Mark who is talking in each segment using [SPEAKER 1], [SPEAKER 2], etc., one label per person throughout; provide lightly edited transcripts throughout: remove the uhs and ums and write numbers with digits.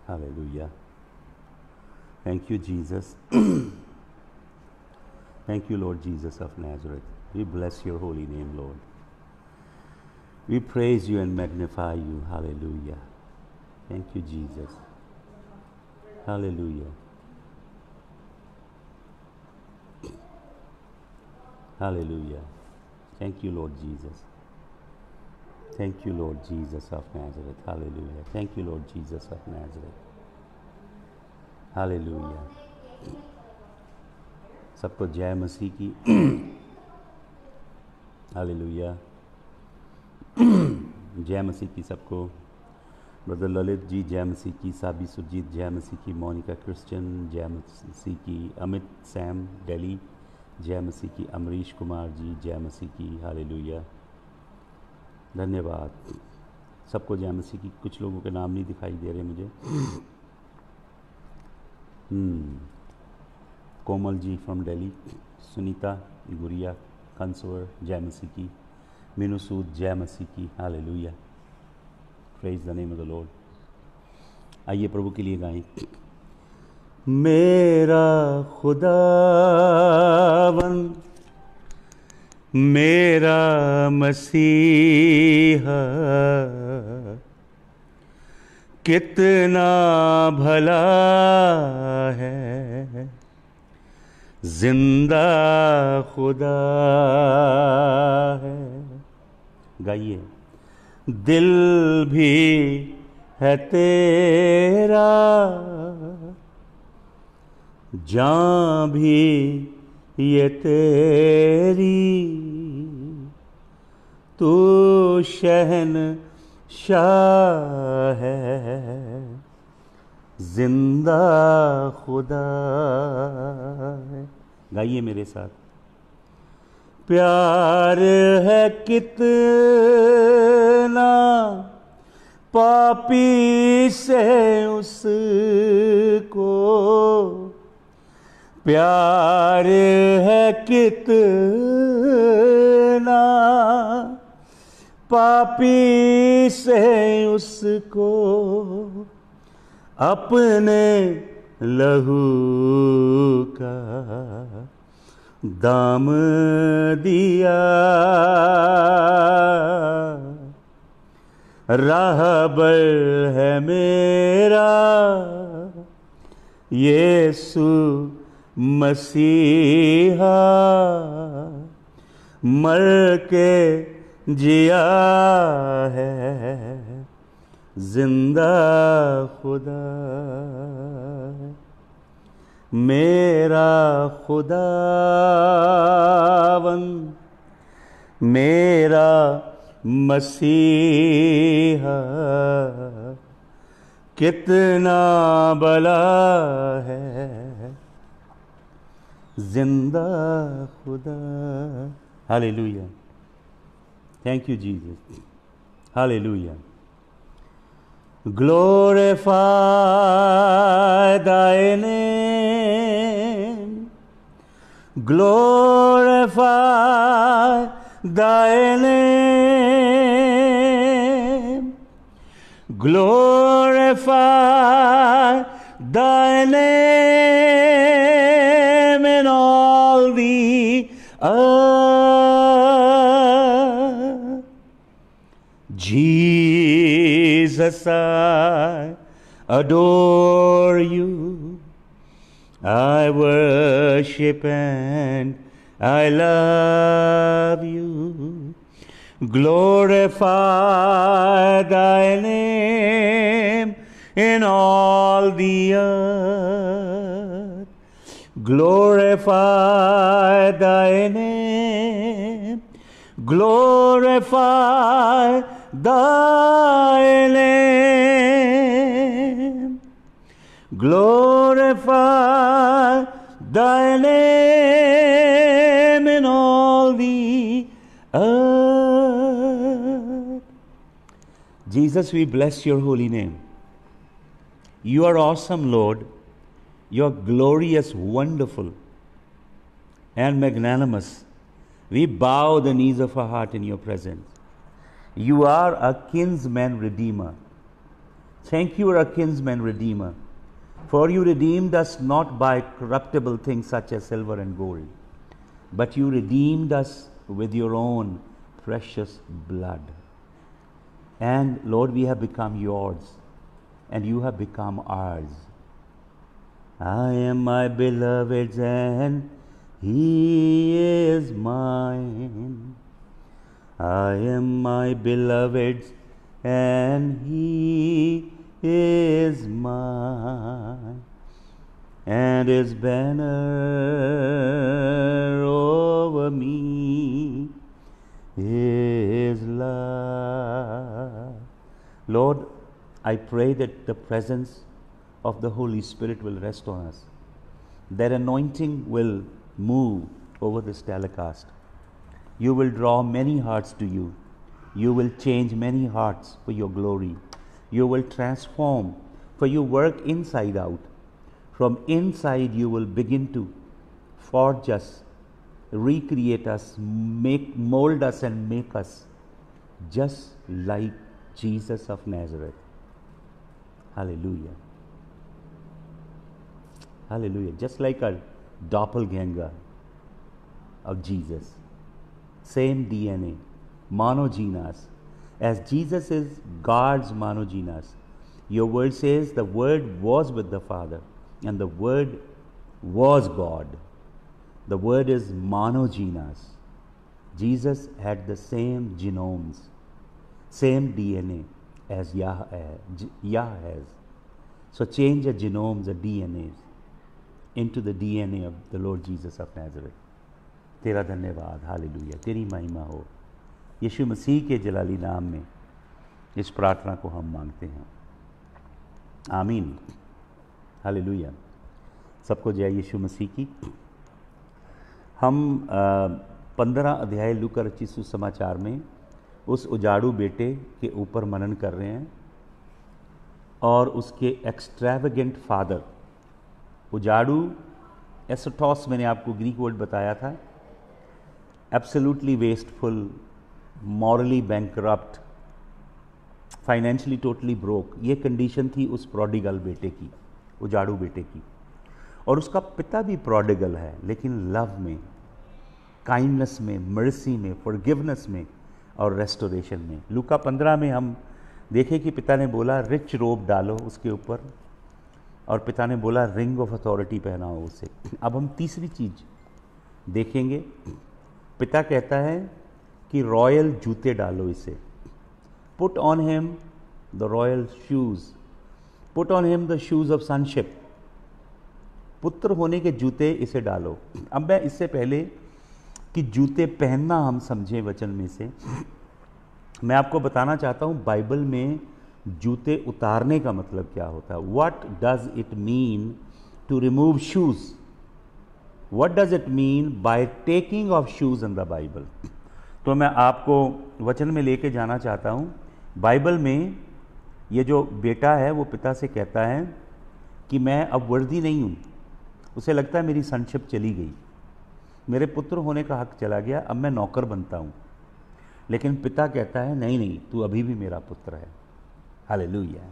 [SPEAKER 1] Hallelujah. Thank you, Jesus. Thank you, Lord Jesus of Nazareth. We bless your holy name, Lord. We praise you and magnify you. Hallelujah. Thank you, Jesus. Hallelujah. Hallelujah. Thank you, Lord Jesus. Thank you, Lord Jesus of Nazareth. Hallelujah. Thank you, Lord Jesus of Nazareth. Hallelujah. सबको जय मसीह की। Hallelujah. जय मसीह की सबको। Brother Lalit ji जय मसीह की, साबी सुरजीत जय मसीह की, मोनिका क्रिश्चियन जय मसीह की, अमित सैम दिल्ली जय मसीह की, अमरीश कुमार जी जय मसीह की। हालेलुया। धन्यवाद सबको जय मसीह की। कुछ लोगों के नाम नहीं दिखाई दे रहे मुझे। कोमल जी फ्रॉम दिल्ली, सुनीता गुड़िया कंसवर जय मसीह की, मीनू सूद जय मसीह की। Hallelujah. Praise the name of the Lord. आइए प्रभु के लिए गाएं। मेरा खुदावन मेरा मसीहा कितना भला है, जिंदा खुदा है। गाइए। दिल भी है तेरा, जान भी ये तेरी, तू शहंशाह है, जिंदा खुदा है। गाइए मेरे साथ। प्यार है कितना पापी से उसको, प्यार है कितना पापी से उसको, अपने लहू का दाम दिया। राहबर है मेरा यीशु मसीहा, मर के जिया है, जिंदा खुदा है। मेरा खुदावन मेरा मसीहा कितना भला है, जिंदा खुदा। Hallelujah. Thank you Jesus. Hallelujah. Glorify thy name, glorify thy name, glorify thy name in all the earth. Jesus, I adore you, I worship and I love you. Glorify thy name in all the earth. Glorify thy name, glorify thy name, glorify thy name in all the earth. Jesus, we bless your holy name. You are awesome, Lord. You are glorious, wonderful, and magnanimous. We bow the knees of our heart in your presence. You are a kinsman redeemer. Thank you, our kinsman redeemer, for you redeemed us not by corruptible things such as silver and gold, but you redeemed us with your own precious blood. And Lord, we have become yours, and you have become ours. I am my beloved's, and he is mine. I am my beloved's, and he is mine. And his banner over me is love. Lord, I pray that the presence of the Holy Spirit will rest on us. That anointing will move over this telecast. You will draw many hearts to you. You will change many hearts for your glory. You will transform, for you work inside out. From inside you will begin to forge us, recreate us, mold us and make us just like Jesus of Nazareth. Hallelujah. Hallelujah. Just like a doppelganger of Jesus. Same DNA, monogenes. As Jesus is God's monogenes, your word says the Word was with the Father and the Word was God. The Word is monogenes. Jesus had the same genomes, same DNA as Yah has. So change the genomes, the DNAs, into the DNA of the Lord Jesus of Nazareth. तेरा धन्यवाद, hallelujah, तेरी महिमा हो। यीशु मसीह के जलाली नाम में इस प्रार्थना को हम मांगते हैं, आमीन, हालेलुया। सबको जय यीशु मसीह की। हम 15 अध्याय लूका रचित सुसमाचार में उस उजाड़ू बेटे के ऊपर मनन कर रहे हैं और उसके एक्स्ट्रावेगेंट फादर। उजाड़ू एसोटॉस, मैंने आपको ग्रीक वर्ड बताया था, absolutely wasteful, morally bankrupt, financially totally broke. ये कंडीशन थी उस प्रोडिगल बेटे की, उजाड़ू बेटे की। और उसका पिता भी प्रोडिगल है, लेकिन लव में, काइंडनेस में, मर्सी में, फॉरगिवनेस में और रेस्टोरेशन में। लूका 15 में हम देखें कि पिता ने बोला रिच रोब डालो उसके ऊपर, और पिता ने बोला रिंग ऑफ अथॉरिटी पहनाओ उसे। अब हम तीसरी चीज देखेंगे। पिता कहता है कि रॉयल जूते डालो इसे, put on him the royal shoes, put on him the shoes of sonship, पुत्र होने के जूते इसे डालो। अब मैं इससे पहले कि जूते पहनना हम समझें वचन में से, मैं आपको बताना चाहता हूं बाइबल में जूते उतारने का मतलब क्या होता है। What does it mean to remove shoes? What does it mean by taking off shoes in the Bible? तो मैं आपको वचन में लेके जाना चाहता हूं। बाइबल में ये जो बेटा है वो पिता से कहता है कि मैं अब वर्दी नहीं हूं। उसे लगता है मेरी सनशिप चली गई, मेरे पुत्र होने का हक चला गया, अब मैं नौकर बनता हूं। लेकिन पिता कहता है नहीं नहीं, तू अभी भी मेरा पुत्र है। Hallelujah,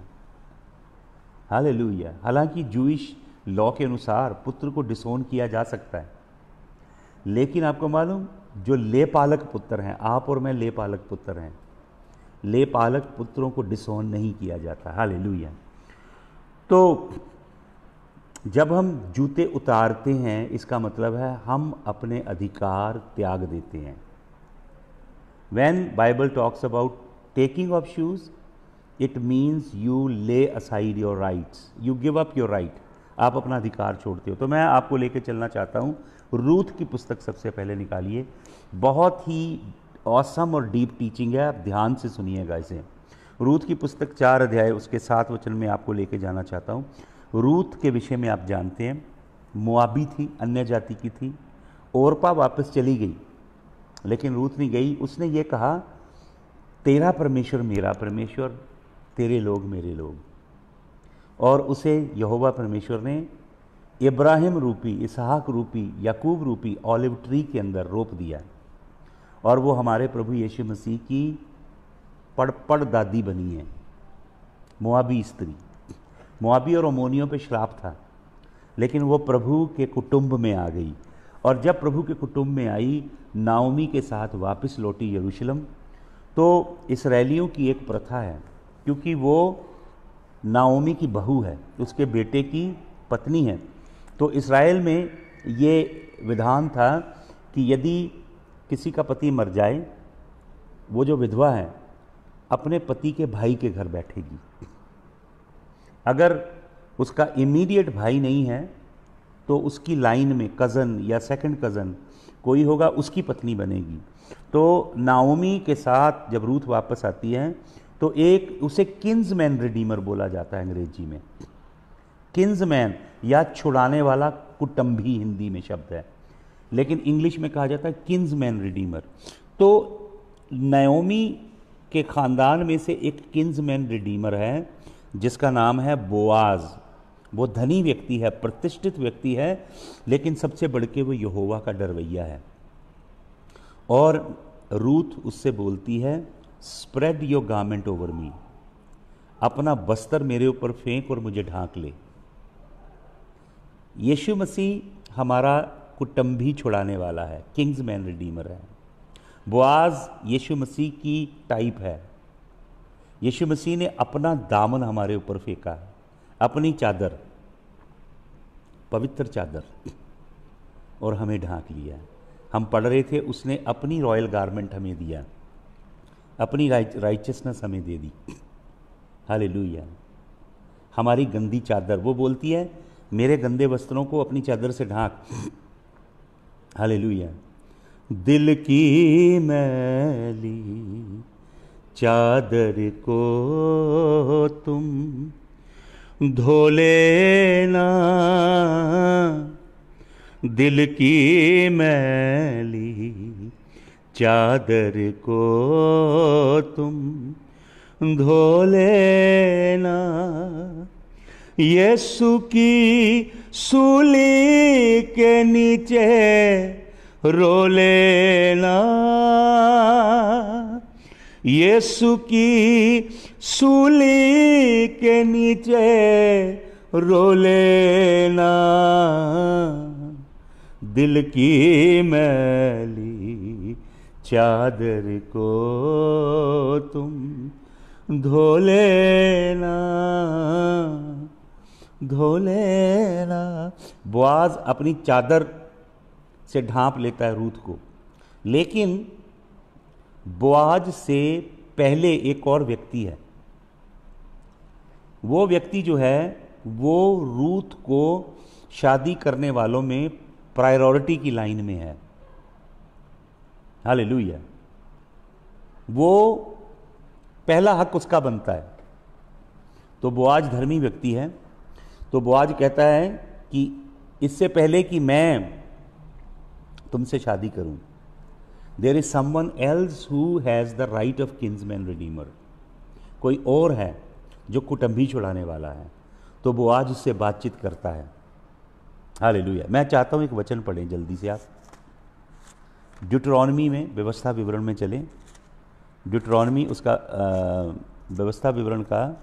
[SPEAKER 1] hallelujah. हालांकि जूइश लॉ के अनुसार पुत्र को डिसोन किया जा सकता है, लेकिन आपको मालूम जो लेपालक पुत्र हैं, आप और मैं लेपालक पुत्र हैं, लेपालक पुत्रों को डिसोन नहीं किया जाता। हालेलुया। तो जब हम जूते उतारते हैं, इसका मतलब है हम अपने अधिकार त्याग देते हैं। When Bible talks about taking of shoes, it means you lay aside your rights, you give up your right, आप अपना अधिकार छोड़ते हो। तो मैं आपको लेके चलना चाहता हूँ रूथ की पुस्तक। सबसे पहले निकालिए, बहुत ही ऑसम और डीप टीचिंग है, आप ध्यान से सुनिएगा इसे। रूथ की पुस्तक 4 अध्याय उसके 7 वचन में आपको लेके जाना चाहता हूँ। रूथ के विषय में आप जानते हैं, मोआबी थी, अन्य जाति की थी। ओरपा वापस चली गई, लेकिन रूथ नहीं गई। उसने ये कहा तेरा परमेश्वर मेरा परमेश्वर, तेरे लोग मेरे लोग। और उसे यहोवा परमेश्वर ने इब्राहिम रूपी, इसहाक रूपी, याकूब रूपी ऑलिव ट्री के अंदर रोप दिया, और वो हमारे प्रभु यीशु मसीह की पड़ दादी बनी है। मोआबी स्त्री। मोआबी और अमोनियों पे श्राप था, लेकिन वो प्रभु के कुटुंब में आ गई। और जब प्रभु के कुटुंब में आई, नाओमी के साथ वापस लौटी यरूशलेम। तो इस्राएलियों की एक प्रथा है, क्योंकि वो नाओमी की बहू है, उसके बेटे की पत्नी है। तो इस्राएल में ये विधान था कि यदि किसी का पति मर जाए, वो जो विधवा है अपने पति के भाई के घर बैठेगी। अगर उसका इमीडिएट भाई नहीं है तो उसकी लाइन में कज़न या सेकंड कज़न कोई होगा, उसकी पत्नी बनेगी। तो नाओमी के साथ जब रूथ वापस आती है तो एक उसे किन्समैन रिडीमर बोला जाता है अंग्रेजी में। किन्समैन या छुड़ाने वाला, कुटुंबी हिंदी में शब्द है, लेकिन इंग्लिश में कहा जाता है किन्समैन रिडीमर। तो नाओमी के खानदान में से एक किन्समैन रिडीमर है जिसका नाम है बोआज। वो धनी व्यक्ति है, प्रतिष्ठित व्यक्ति है, लेकिन सबसे बढ़ के वो यहोवा का डरवैया है। और रूथ उससे बोलती है, spread your garment over me, अपना वस्त्र मेरे ऊपर फेंक और मुझे ढांक ले। यीशु मसीह हमारा कुटुंबी छुड़ाने वाला है, किंग्समैन रिडीमर है। बोआज यीशु मसीह की टाइप है। यीशु मसीह ने अपना दामन हमारे ऊपर फेंका है, अपनी चादर, पवित्र चादर, और हमें ढांक लिया। हम पढ़ रहे थे, उसने अपनी रॉयल गारमेंट हमें दिया, अपनी राइचसनेस हमें दे दी। हालेलुया। हमारी गंदी चादर, वो बोलती है मेरे गंदे वस्त्रों को अपनी चादर से ढांक। हालेलुया। दिल की मैली चादर को तुम धो लेना, दिल की मैली चादर को तुम धो लेना, यीशु की सूली के नीचे रो लेना, यीशु की सूली के नीचे रो लेना, दिल की मैली चादर को तुम धो लेना, धो लेना। बोआज अपनी चादर से ढांप लेता है रूथ को, लेकिन बोआज से पहले एक और व्यक्ति है। वो व्यक्ति जो है वो रूथ को शादी करने वालों में प्रायोरिटी की लाइन में है। हालेलुया। वो पहला हक उसका बनता है। तो बोआज धर्मी व्यक्ति है। तो बोआज कहता है कि इससे पहले कि मैं तुमसे शादी करूं, there is someone else who has the right of kinsman redeemer. कोई और है जो कुटुंबी छुड़ाने वाला है। तो बोआज उससे बातचीत करता है। हालेलुया। मैं चाहता हूं एक वचन पढ़ें जल्दी से आप, ड्यूटरॉनमी में, व्यवस्था विवरण में चलें। ड्यूटरॉनमी उसका व्यवस्था विवरण का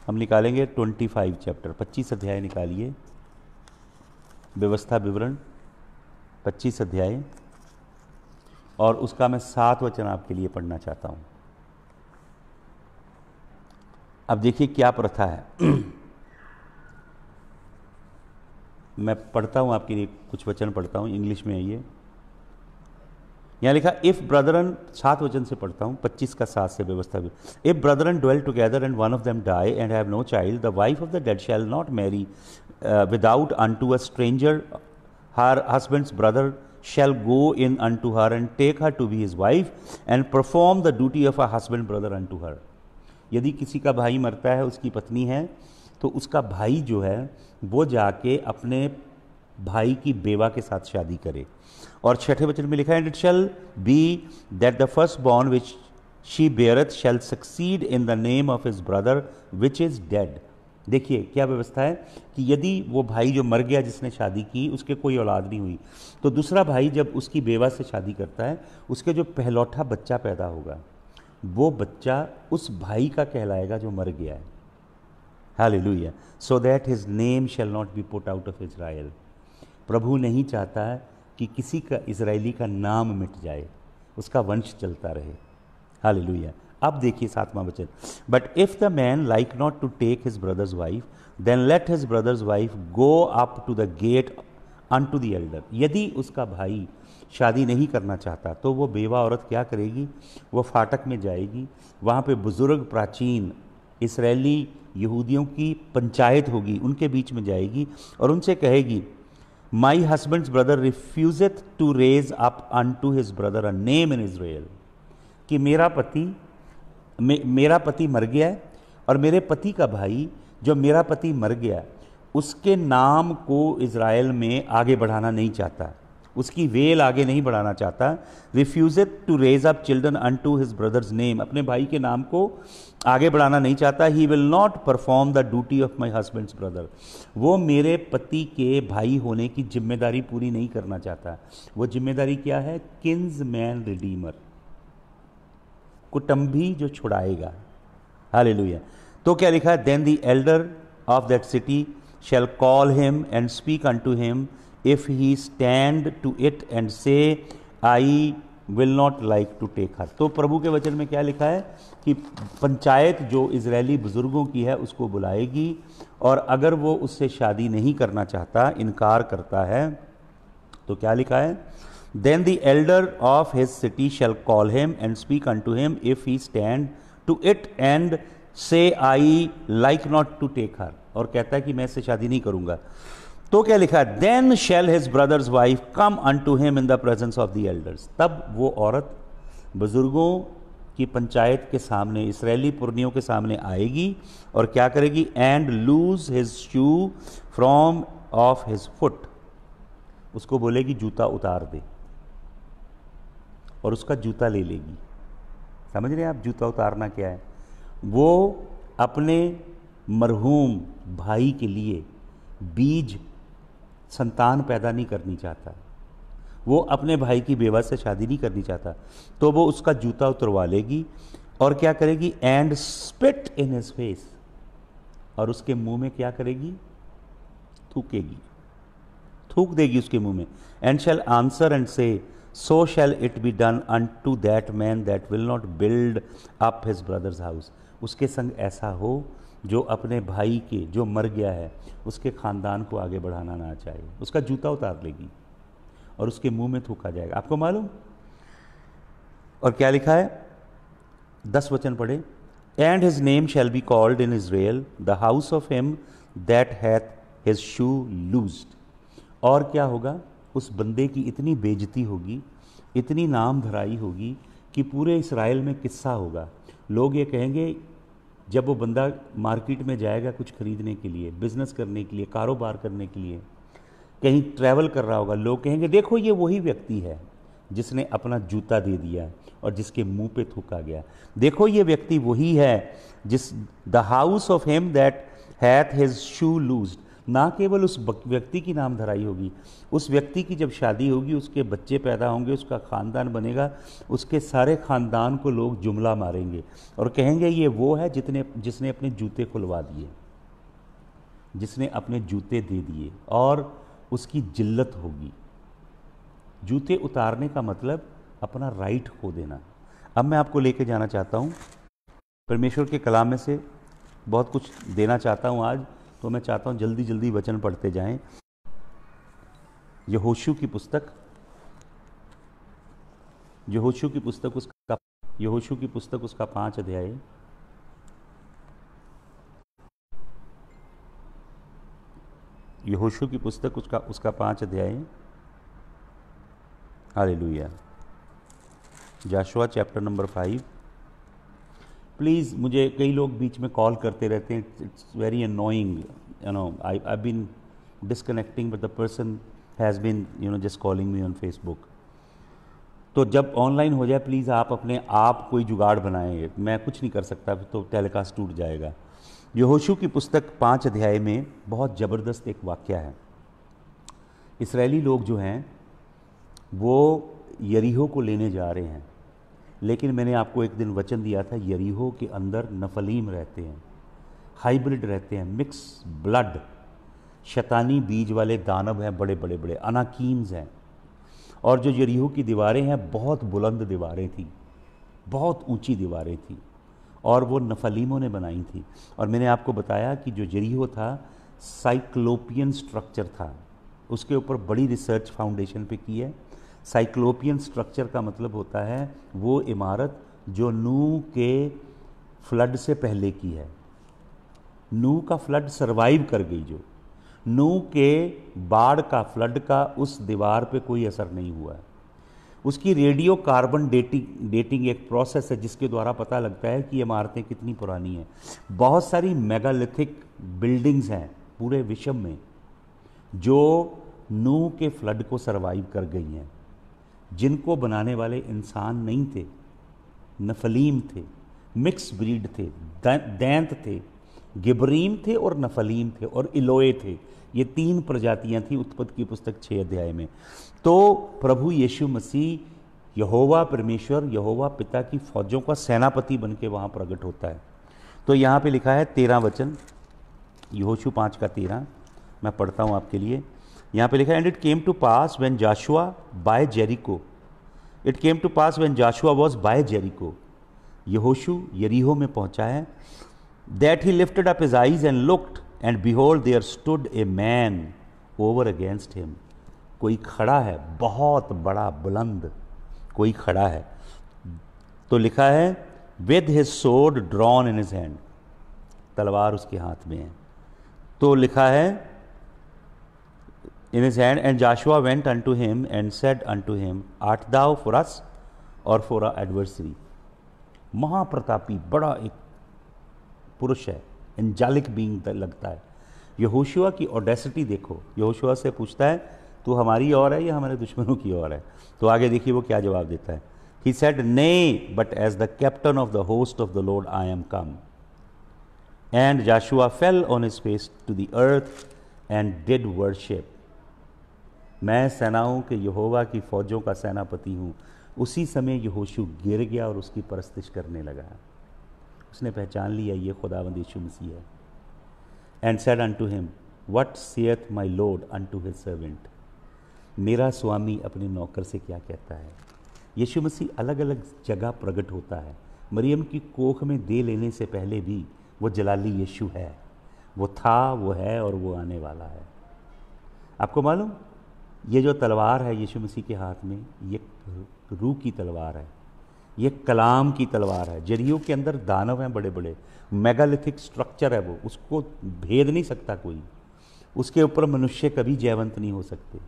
[SPEAKER 1] हम निकालेंगे 25 चैप्टर, 25 अध्याय निकालिए। व्यवस्था विवरण 25 अध्याय, और उसका मैं 7 वचन आपके लिए पढ़ना चाहता हूं। अब देखिए क्या प्रथा है। मैं पढ़ता हूं आपके लिए, कुछ वचन पढ़ता हूं, इंग्लिश में है ये। यहां लिखा, इफ ब्रदरन, 7 वचन से पढ़ता हूं, 25 का 7 से व्यवस्था भी। If brethren dwell together and one of them die and have no child, the wife of the dead shall not marry without unto a stranger, her husband's brother shall go in unto her and take her to be his wife and perform the duty of a husband brother unto her. यदि किसी का भाई मरता है, उसकी पत्नी है, तो उसका भाई जो है वो जाके अपने भाई की बेवा के साथ शादी करे। और 6ठे वचन में लिखा है, and it shall be that the first born which she beareth shall succeed in the name of his brother which is dead. देखिए क्या व्यवस्था है कि यदि वो भाई जो मर गया जिसने शादी की, उसके कोई औलाद नहीं हुई, तो दूसरा भाई जब उसकी बेवा से शादी करता है, उसके जो पहलौठा बच्चा पैदा होगा वो बच्चा उस भाई का कहलाएगा जो मर गया है। Hallelujah. So that his name shall not be put out of Israel. प्रभु नहीं चाहता है कि किसी का इज़राइली का नाम मिट जाए, उसका वंश चलता रहे। हालेलुया। अब देखिए 7वां वचन, but if the man like not to take his brother's wife then let his brother's wife go up to the gate unto the elder. यदि उसका भाई शादी नहीं करना चाहता तो वो बेवा औरत क्या करेगी, वो फाटक में जाएगी, वहाँ पे बुजुर्ग प्राचीन इसराइली यहूदियों की पंचायत होगी, उनके बीच में जाएगी और उनसे कहेगी, my husband's brother refuseth to raise up unto his brother a name in Israel, कि मेरा पति मर गया है और मेरे पति का भाई जो मेरा पति मर गया उसके नाम को इज़राइल में आगे बढ़ाना नहीं चाहता, उसकी वेल आगे नहीं बढ़ाना चाहता। Refused to raise up children unto his brother's name, अपने भाई के नाम को आगे बढ़ाना नहीं चाहता। He will not perform the duty of my husband's brother, वो मेरे पति के भाई होने की जिम्मेदारी पूरी नहीं करना चाहता। वो जिम्मेदारी क्या है? किन्स मैन रिडीमर, कुटुंबी जो छुड़ाएगा। हालेलुया। तो क्या लिखा है? Then the elder of that city shall call him and speak unto him if he stand to it and say I will not like to take her। तो प्रभु के वचन में क्या लिखा है कि पंचायत जो इजरायली बुजुर्गों की है उसको बुलाएगी, और अगर वो उससे शादी नहीं करना चाहता, इनकार करता है, तो क्या लिखा है? Then the elder of his city shall call him and speak unto him if he stand to it and say I like not to take her, और कहता है कि मैं इससे शादी नहीं करूंगा। तो क्या लिखा है? Then shall his brother's wife come unto him in the presence of the elders। तब वो औरत बुजुर्गों की पंचायत के सामने, इसराइली पुरनियों के सामने आएगी और क्या करेगी? And lose his shoe from of his foot, उसको बोलेगी जूता उतार दे, और उसका जूता ले लेगी। समझ रहे हैं आप जूता उतारना क्या है? वो अपने मरहूम भाई के लिए बीज संतान पैदा नहीं करनी चाहता, वो अपने भाई की बेवा से शादी नहीं करनी चाहता, तो वो उसका जूता उतरवा लेगी और क्या करेगी? And spit in his face, और उसके मुंह में क्या करेगी? थूकेगी, थूक देगी उसके मुंह में। And shall answer and say so shall it be done unto that man that will not build up his brother's house. उसके संग ऐसा हो जो अपने भाई के जो मर गया है उसके खानदान को आगे बढ़ाना ना चाहे। उसका जूता उतार लेगी और उसके मुंह में थूका जाएगा। आपको मालूम? और क्या लिखा है? 10 वचन पढ़े। And his name shall be called in Israel the house of him that hath his शू लूज्ड। और क्या होगा? उस बंदे की इतनी बेइज्जती होगी, इतनी नाम धराई होगी कि पूरे इस्राएल में किस्सा होगा। लोग ये कहेंगे, जब वो बंदा मार्केट में जाएगा कुछ खरीदने के लिए, बिजनेस करने के लिए, कारोबार करने के लिए, कहीं ट्रैवल कर रहा होगा, लोग कहेंगे देखो ये वही व्यक्ति है जिसने अपना जूता दे दिया और जिसके मुंह पे थूका गया। देखो ये व्यक्ति वही है जिस the house of him that hath his शू लूज्ड। ना केवल उस व्यक्ति की नाम धराई होगी, उस व्यक्ति की जब शादी होगी, उसके बच्चे पैदा होंगे, उसका ख़ानदान बनेगा, उसके सारे ख़ानदान को लोग जुमला मारेंगे और कहेंगे ये वो है जिसने अपने जूते खुलवा दिए, जिसने अपने जूते दे दिए, और उसकी जिल्लत होगी। जूते उतारने का मतलब अपना राइट खो देना। अब मैं आपको लेके जाना चाहता हूँ परमेश्वर के कलाम में से, बहुत कुछ देना चाहता हूँ आज, तो मैं चाहता हूँ जल्दी जल्दी वचन पढ़ते जाएं। यहोशू की पुस्तक, यहोशू की पुस्तक उसका 5 अध्याय, यहोशू की पुस्तक उसका 5 अध्याय। Hallelujah. Joshua chapter number 5। Please, मुझे कई लोग बीच में कॉल करते रहते हैं, it's very annoying, you know, I been disconnecting but the person has been just calling me on Facebook. तो जब ऑनलाइन हो जाए प्लीज़ आप अपने आप कोई जुगाड़ बनाएं, मैं कुछ नहीं कर सकता, तो टेलीकास्ट टूट जाएगा। यहोशू की पुस्तक 5 अध्याय में बहुत ज़बरदस्त एक वाक़या है। इसराइली लोग जो हैं वो यरीहो को लेने जा रहे हैं। लेकिन मैंने आपको एक दिन वचन दिया था, यरीहो के अंदर नफलीम रहते हैं, हाइब्रिड रहते हैं, मिक्स ब्लड, शैतानी बीज वाले दानव हैं, बड़े बड़े बड़े अनाकीम्स हैं। और जो यरीहो की दीवारें हैं बहुत बुलंद दीवारें थी, बहुत ऊंची दीवारें थी, और वो नफलीमों ने बनाई थी। और मैंने आपको बताया कि जो यरीहो था साइक्लोपियन स्ट्रक्चर था, उसके ऊपर बड़ी रिसर्च फाउंडेशन पे की है। साइक्लोपियन स्ट्रक्चर का मतलब होता है वो इमारत जो नूह के फ्लड से पहले की है। नूह का फ्लड सरवाइव कर गई, जो नूह के बाढ़ का, फ्लड का उस दीवार पे कोई असर नहीं हुआ है। उसकी रेडियो कार्बन डेटिंग एक प्रोसेस है जिसके द्वारा पता लगता है कि ये इमारतें कितनी पुरानी हैं। बहुत सारी मेगालिथिक बिल्डिंग्स हैं पूरे विश्व में जो नूह के फ्लड को सरवाइव कर गई हैं, जिनको बनाने वाले इंसान नहीं थे, नफलीम थे, मिक्स ब्रीड थे, दैंत थे, गिबरीम थे और नफलीम थे और इलोए थे। ये 3 प्रजातियां थी उत्पत्ति की पुस्तक 6 अध्याय में। तो प्रभु यीशु मसीह यहोवा परमेश्वर, यहोवा पिता की फौजों का सेनापति बन के वहाँ प्रकट होता है। तो यहाँ पे लिखा है 13 वचन, यहोशू 5 का 13, मैं पढ़ता हूँ आपके लिए। यहाँ पे लिखा है, and it came to pass when Joshua by Jericho, it came to pass when Joshua was by Jericho, यहोशू यरीहो में पहुँचा है, that he lifted up his eyes and looked and behold there stood a man over against him. कोई खड़ा है, बहुत बड़ा बुलंद कोई खड़ा है। तो लिखा है with his sword drawn in his hand, तलवार उसके हाथ में है। तो लिखा है in his hand, and Joshua went unto him and said unto him, art thou for us or for our adversary. महाप्रतापी बड़ा एक पुरुष है, एंजेलिक बीइंग लगता है। यहोशुआ की ऑडेसिटी देखो, यहोशुआ से पूछता है तू हमारी ओर है या हमारे दुश्मनों की ओर है? तो आगे देखिए वो क्या जवाब देता है। He said nay, but as the captain of the host of the Lord I am come. And Joshua fell on his face to the earth and did worship. मैं सेनाओं के यहोवा की फौजों का सेनापति हूँ। उसी समय यहोशू गिर गया और उसकी परस्तिश करने लगा। उसने पहचान लिया ये खुदावंद यीशु मसीह है। And said unto him, What saith my Lord unto his servant? मेरा स्वामी अपने नौकर से क्या कहता है? यीशु मसीह अलग अलग जगह प्रकट होता है। मरियम की कोख में दे लेने से पहले भी वो जलाली यीशु है, वो था, वो है और वो आने वाला है। आपको मालूम ये जो तलवार है यीशु मसीह के हाथ में, ये रूह की तलवार है, ये कलाम की तलवार है। यरीहो के अंदर दानव हैं बड़े बड़े, मेगालिथिक स्ट्रक्चर है वो, उसको भेद नहीं सकता कोई, उसके ऊपर मनुष्य कभी जयवंत नहीं हो सकते।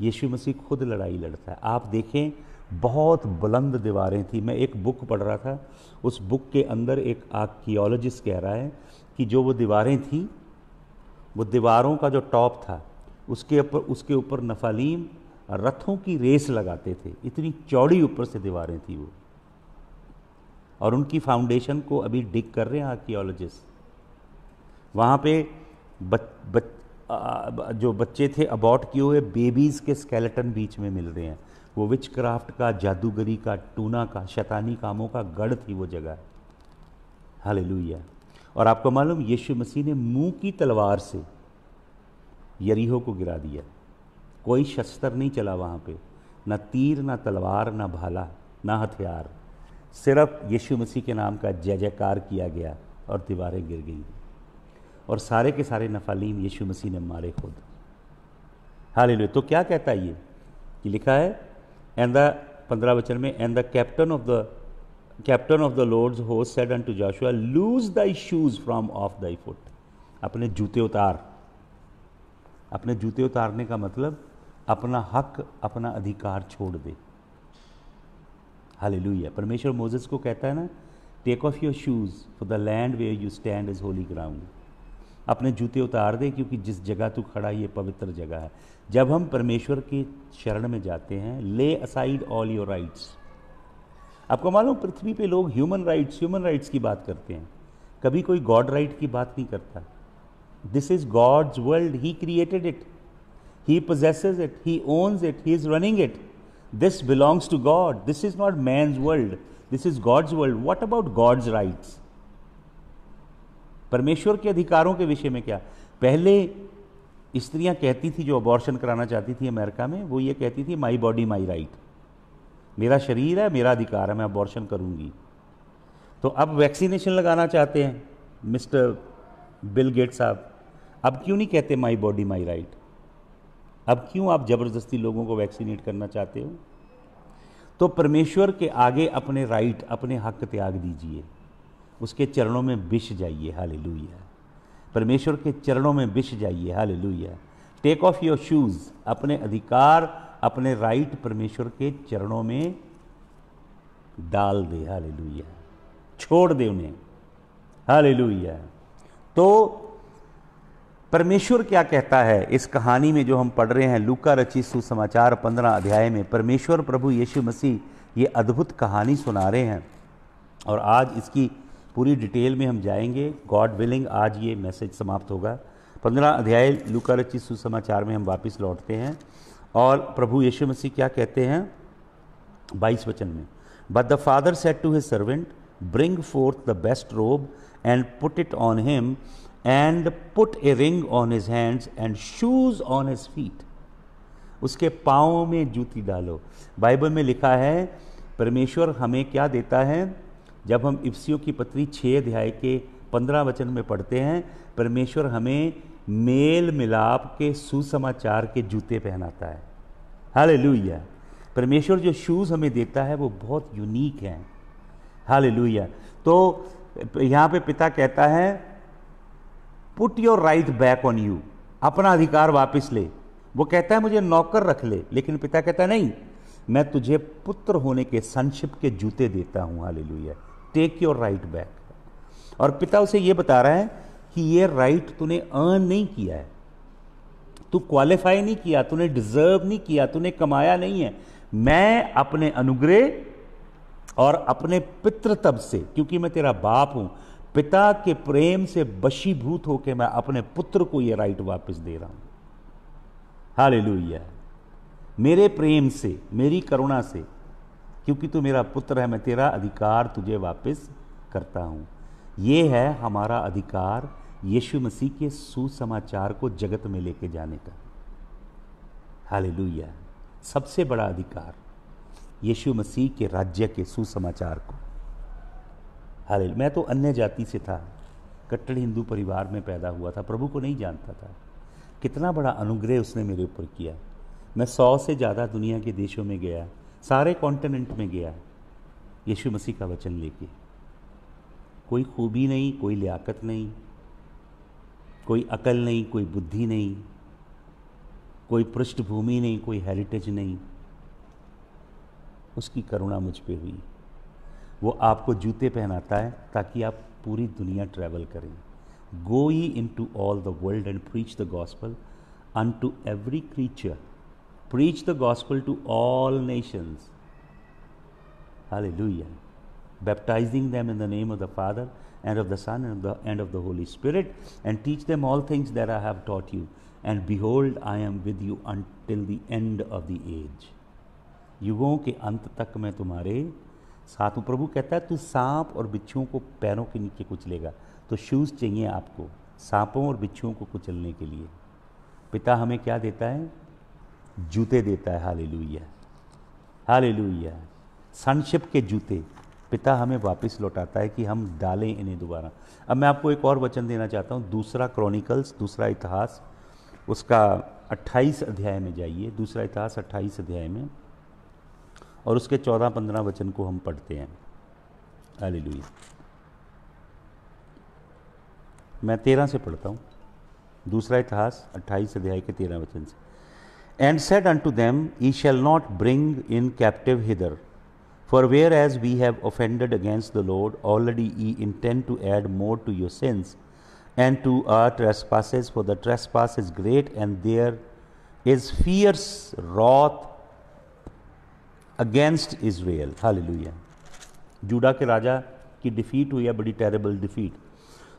[SPEAKER 1] यीशु मसीह खुद लड़ाई लड़ता है। आप देखें बहुत बुलंद दीवारें थी। मैं एक बुक पढ़ रहा था, उस बुक के अंदर एक आर्कियोलॉजिस्ट कह रहा है कि जो वो दीवारें थी, वो दीवारों का जो टॉप था उसके ऊपर नफालीम रथों की रेस लगाते थे। इतनी चौड़ी ऊपर से दीवारें थी वो, और उनकी फाउंडेशन को अभी डिग कर रहे हैं आर्कियोलॉजिस्ट। वहाँ पे जो बच्चे थे अबॉर्ट किए हुए बेबीज़ के स्केलेटन बीच में मिल रहे हैं। वो विच क्राफ्ट का, जादूगरी का, टूना का, शैतानी कामों का गढ़ थी वो जगह। हालेलुया। और आपको मालूम यीशु मसीह ने मुंह की तलवार से यरीहो को गिरा दिया। कोई शस्त्र नहीं चला वहाँ पे, ना तीर, ना तलवार, ना भाला, ना हथियार, सिर्फ यीशु मसीह के नाम का जय जयकार किया गया और दीवारें गिर गई और सारे के सारे नफालीम यीशु मसीह ने मारे खुद। हालेलुया। तो क्या कहता है ये कि लिखा है एंड द 15 वचन में, and the captain of the lord's host said unto Joshua, loose thy shoes from off thy foot. अपने जूते उतार। अपने जूते उतारने का मतलब अपना हक, अपना अधिकार छोड़ दे। हालेलुया। परमेश्वर मोसेस को कहता है ना, take off your shoes for the land where you stand is holy ground. अपने जूते उतार दे क्योंकि जिस जगह तू खड़ा ये पवित्र जगह है। जब हम परमेश्वर की शरण में जाते हैं, ले असाइड ऑल योर राइट्स। आपको मालूम पृथ्वी पे लोग ह्यूमन राइट्स की बात करते हैं, कभी कोई गॉड राइट की बात नहीं करता। This is God's world, he created it, he possesses it, he owns it, he is running it. This belongs to God. This is not man's world. This is God's world. What about God's rights? परमेश्वर के अधिकारों के विषय में क्या? पहले स्त्रियां कहती थी, जो अबॉर्शन कराना चाहती थी अमेरिका में, वो ये कहती थी माई बॉडी माई राइट, मेरा शरीर है, मेरा अधिकार है, मैं अबॉर्शन करूंगी। तो अब वैक्सीनेशन लगाना चाहते हैं मिस्टर बिल गेट्स साहब, अब क्यों नहीं कहते माई बॉडी माई राइट? अब क्यों आप जबरदस्ती लोगों को वैक्सीनेट करना चाहते हो? तो परमेश्वर के आगे अपने राइट, अपने हक त्याग दीजिए, उसके चरणों में बिछ जाइए। हालेलुया। परमेश्वर के चरणों में बिछ जाइए। Hallelujah. Take off your shoes, अपने अधिकार, अपने राइट परमेश्वर के चरणों में डाल दे। हालेलुया। छोड़ दे उन्हें। हालेलुया। तो परमेश्वर क्या कहता है इस कहानी में जो हम पढ़ रहे हैं, लूका रचित सुसमाचार 15 अध्याय में परमेश्वर प्रभु यीशु मसीह ये अद्भुत कहानी सुना रहे हैं, और आज इसकी पूरी डिटेल में हम जाएंगे। गॉड विलिंग आज ये मैसेज समाप्त होगा। 15 अध्याय लूका रचित सुसमाचार में हम वापस लौटते हैं, और प्रभु यीशु मसीह क्या कहते हैं 22 वचन में, but the father said to his servant, bring forth the best robe and put it on him and put a ring on his hands and shoes on his feet. उसके पाँव में जूती डालो। बाइबल में लिखा है परमेश्वर हमें क्या देता है, जब हम इफिसियों की पत्री 6 अध्याय के 15 वचन में पढ़ते हैं, परमेश्वर हमें मेल मिलाप के सुसमाचार के जूते पहनाता है। हालेलुया। परमेश्वर जो शूज़ हमें देता है वो बहुत यूनिक हैं। हालेलुया। तो यहाँ पे पिता कहता है put your right back on you, अपना अधिकार वापस ले। वो कहता है मुझे नौकर रख ले, लेकिन पिता कहता है नहीं, मैं तुझे पुत्र होने के संशिप के जूते देता हूँ। Hallelujah. Take your right back. और पिता उसे ये बता रहा है कि ये राइट तूने अर्न नहीं किया है, तू क्वालिफाई नहीं किया, तूने डिजर्व नहीं किया, तूने कमाया नहीं है। मैं अपने अनुग्रह और अपने पितृत्व से, क्योंकि मैं तेरा बाप हूं, पिता के प्रेम से वशीभूत होकर मैं अपने पुत्र को ये राइट वापस दे रहा हूं। हालेलुया। मेरे प्रेम से, मेरी करुणा से, क्योंकि तू मेरा पुत्र है, मैं तेरा अधिकार तुझे वापस करता हूं। ये है हमारा अधिकार यीशु मसीह के सुसमाचार को जगत में लेके जाने का। हालेलुया। सबसे बड़ा अधिकार यीशु मसीह के राज्य के सुसमाचार को। हालेलुया। मैं तो अन्य जाति से था, कट्टर हिंदू परिवार में पैदा हुआ था, प्रभु को नहीं जानता था। कितना बड़ा अनुग्रह उसने मेरे ऊपर किया। मैं 100 से ज़्यादा दुनिया के देशों में गया, सारे कॉन्टिनेंट में गया यीशु मसीह का वचन लेके। कोई खूबी नहीं, कोई लियाकत नहीं, कोई अकल नहीं, कोई बुद्धि नहीं, कोई पृष्ठभूमि नहीं, कोई हेरिटेज नहीं। उसकी करुणा मुझ पे हुई। वो आपको जूते पहनाता है ताकि आप पूरी दुनिया ट्रैवल करें। गो ye into all the world and preach the gospel unto every creature. Preach the gospel to all nations. Hallelujah. Baptizing them in the name of the Father and of the Son and of the Holy Spirit, and teach them all things that I have taught you. And behold, I am with you until the end of the age. युगों के अंत तक मैं तुम्हारे साथ हूँ। प्रभु कहता है तू सांप और बिच्छुओं को पैरों के नीचे कुचलेगा। तो शूज़ चाहिए आपको सांपों और बिच्छुओं को कुचलने के लिए। पिता हमें क्या देता है? जूते देता है। हालेलुया। हालेलुया। सनशिप के जूते पिता हमें वापस लौटाता है कि हम डालें इन्हें दोबारा। अब मैं आपको एक और वचन देना चाहता हूँ, दूसरा क्रॉनिकल्स, दूसरा इतिहास, उसका 28 अध्याय में जाइए। दूसरा इतिहास 28 अध्याय में, और उसके 14-15 वचन को हम पढ़ते हैं। हालेलुया। मैं 13 से पढ़ता हूँ। दूसरा इतिहास 28 अध्याय के 13 वचन से। And said unto them, Ye shall not bring in captive hither, for whereas we have offended against the Lord, already ye intend to add more to your sins and to our trespasses, for the trespass is great, and there is fierce wrath against Israel. Hallelujah. Judah के राजा की defeat हुई है, बड़ी terrible defeat.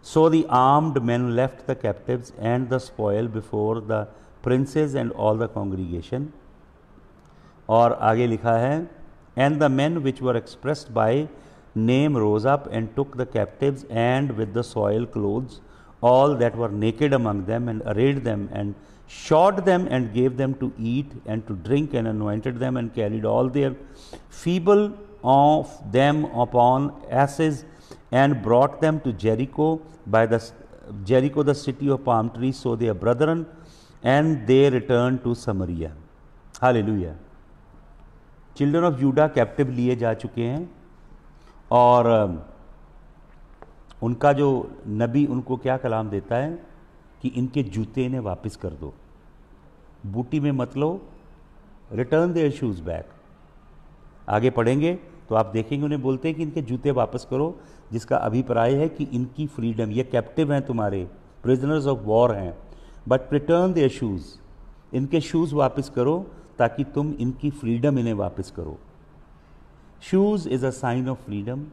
[SPEAKER 1] So the armed men left the captives and the spoil before the princes and all the congregation. और आगे लिखा है, and the men which were expressed by name rose up and took the captives, and with the soiled clothes all that were naked among them, and arrayed them, and shod them, and gave them to eat and to drink, and anointed them, and carried all their feeble of them upon asses, and brought them to Jericho, by the Jericho, the city of palm trees. So their brethren and they returned to Samaria. Hallelujah. Children of Judah captive लिए जा चुके हैं, और उनका जो नबी उनको क्या कलाम देता है कि इनके जूते इन्हें वापस कर दो, बूटी में मत लो, रिटर्न देयर शूज बैक। आगे पढ़ेंगे तो आप देखेंगे उन्हें बोलते हैं कि इनके जूते वापस करो, जिसका अभिप्राय है कि इनकी फ्रीडम, ये कैप्टिव हैं, तुम्हारे प्रिजनर्स ऑफ वॉर हैं, बट रिटर्न देयर शूज, इनके शूज वापस करो ताकि तुम इनकी फ्रीडम इन्हें वापस करो। Shoes is a sign of freedom.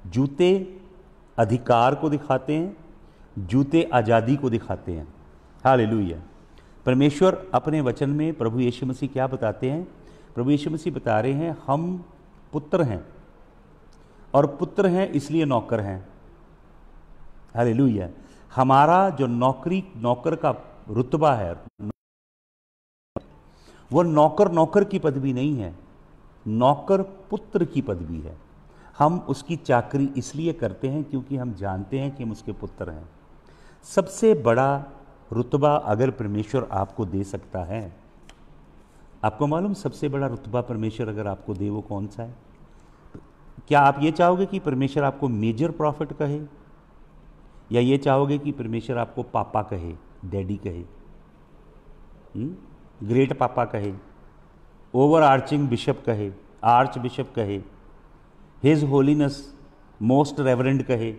[SPEAKER 1] जूते अधिकार को दिखाते हैं, जूते आज़ादी को दिखाते हैं। हालेलुया। परमेश्वर अपने वचन में प्रभु यीशु मसीह क्या बताते हैं? प्रभु यीशु मसीह बता रहे हैं हम पुत्र हैं, और पुत्र हैं इसलिए नौकर हैं। हालेलुया। हमारा जो नौकर का रुतबा है, वो नौकर की पदवी नहीं है, नौकर पुत्र की पदवी है। हम उसकी चाकरी इसलिए करते हैं क्योंकि हम जानते हैं कि हम उसके पुत्र हैं। सबसे बड़ा रुतबा अगर परमेश्वर आपको दे सकता है, आपको मालूम सबसे बड़ा रुतबा परमेश्वर अगर आपको दे वो कौन सा है? क्या आप ये चाहोगे कि परमेश्वर आपको मेजर प्रॉफिट कहे, या ये चाहोगे कि परमेश्वर आपको पापा कहे, डैडी कहे, ग्रेट पापा कहे, ओवर आर्चिंग बिशप कहे, आर्च बिशप कहे, हिज होलीनेस मोस्ट रेवरेंड कहे,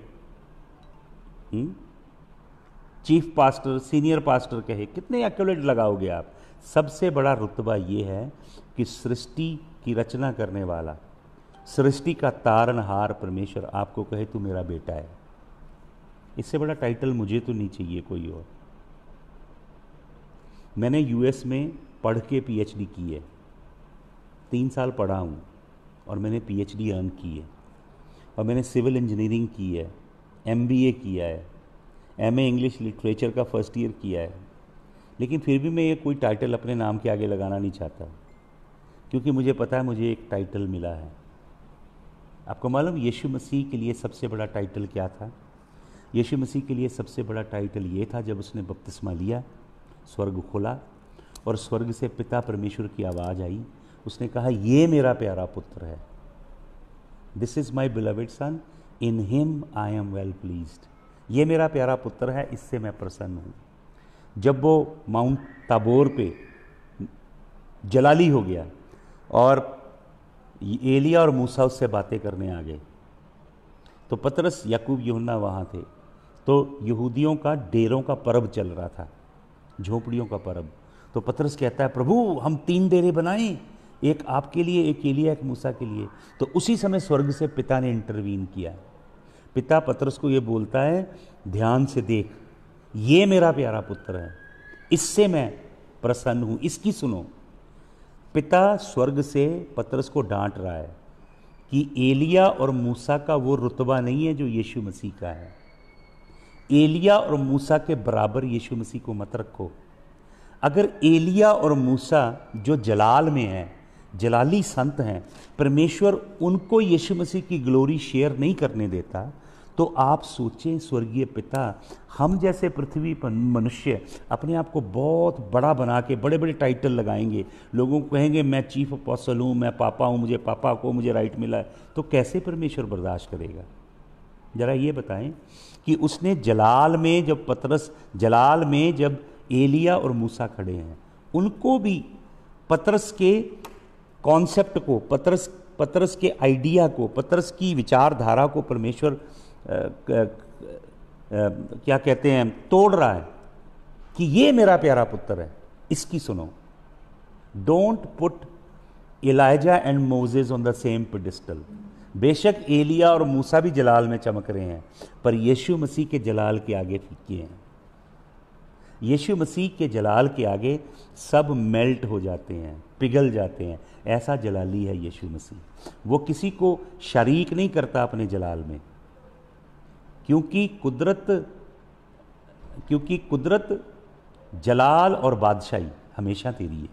[SPEAKER 1] चीफ पास्टर, सीनियर पास्टर कहे? कितने एक्यूरेट लगाओगे आप? सबसे बड़ा रुतबा ये है कि सृष्टि की रचना करने वाला, सृष्टि का तारनहार परमेश्वर आपको कहे तू मेरा बेटा है। इससे बड़ा टाइटल मुझे तो नहीं चाहिए कोई और। मैंने यूएस में पढ़ के पीएचडी की है, 3 साल पढ़ा हूँ, और मैंने पीएचडी अर्न की है, और मैंने सिविल इंजीनियरिंग की है, एमबीए किया है, एमए इंग्लिश लिटरेचर का फर्स्ट ईयर किया है। लेकिन फिर भी मैं ये कोई टाइटल अपने नाम के आगे लगाना नहीं चाहता, क्योंकि मुझे पता है मुझे एक टाइटल मिला है। आपको मालूम यीशु मसीह के लिए सबसे बड़ा टाइटल क्या था? यीशु मसीह के लिए सबसे बड़ा टाइटल ये था, जब उसने बपतिस्मा लिया, स्वर्ग खुला और स्वर्ग से पिता परमेश्वर की आवाज़ आई। उसने कहा ये मेरा प्यारा पुत्र है, this is my beloved son, in him I am well pleased. ये मेरा प्यारा पुत्र है, इससे मैं प्रसन्न हूँ। जब वो माउंट ताबोर पे जलाली हो गया और एलिया और मूसा उससे बातें करने आ गए, तो पतरस, याकूब, यूहन्ना वहाँ थे। तो यहूदियों का डेरों का पर्व चल रहा था, झोपड़ियों का पर्व। तो पतरस कहता है प्रभु हम 3 डेरे बनाएं, एक आपके लिए, एक एलिया, एक मूसा के लिए। तो उसी समय स्वर्ग से पिता ने इंटरवीन किया। पिता पतरस को ये बोलता है ध्यान से देख, ये मेरा प्यारा पुत्र है, इससे मैं प्रसन्न हूँ, इसकी सुनो। पिता स्वर्ग से पतरस को डांट रहा है कि एलिया और मूसा का वो रुतबा नहीं है जो यीशु मसीह का है। एलिया और मूसा के बराबर यीशु मसीह को मत रखो। अगर एलिया और मूसा जो जलाल में है, जलाली संत हैं, परमेश्वर उनको यीशु मसीह की ग्लोरी शेयर नहीं करने देता, तो आप सोचें स्वर्गीय पिता, हम जैसे पृथ्वी पर मनुष्य अपने आप को बहुत बड़ा बना के बड़े बड़े टाइटल लगाएंगे, लोगों को कहेंगे मैं चीफ अपोस्टल हूँ, मैं पापा हूँ, मुझे पापा को मुझे राइट मिला है, तो कैसे परमेश्वर बर्दाश्त करेगा? जरा ये बताएं कि उसने जलाल में, जब पतरस जलाल में, जब एलिया और मूसा खड़े हैं, उनको भी पतरस के कॉन्सेप्ट को, पतरस के आइडिया को, पतरस की विचारधारा को परमेश्वर क्या कहते हैं, तोड़ रहा है कि ये मेरा प्यारा पुत्र है, इसकी सुनो। Don't put Elijah and Moses on the same pedestal. बेशक एलिया और मूसा भी जलाल में चमक रहे हैं, पर यीशु मसीह के जलाल के आगे फीके हैं। यीशु मसीह के जलाल के आगे सब मेल्ट हो जाते हैं, पिघल जाते हैं। ऐसा जलाली है यीशु मसीह। वो किसी को शरीक नहीं करता अपने जलाल में, क्योंकि कुदरत जलाल और बादशाही हमेशा तेरी है।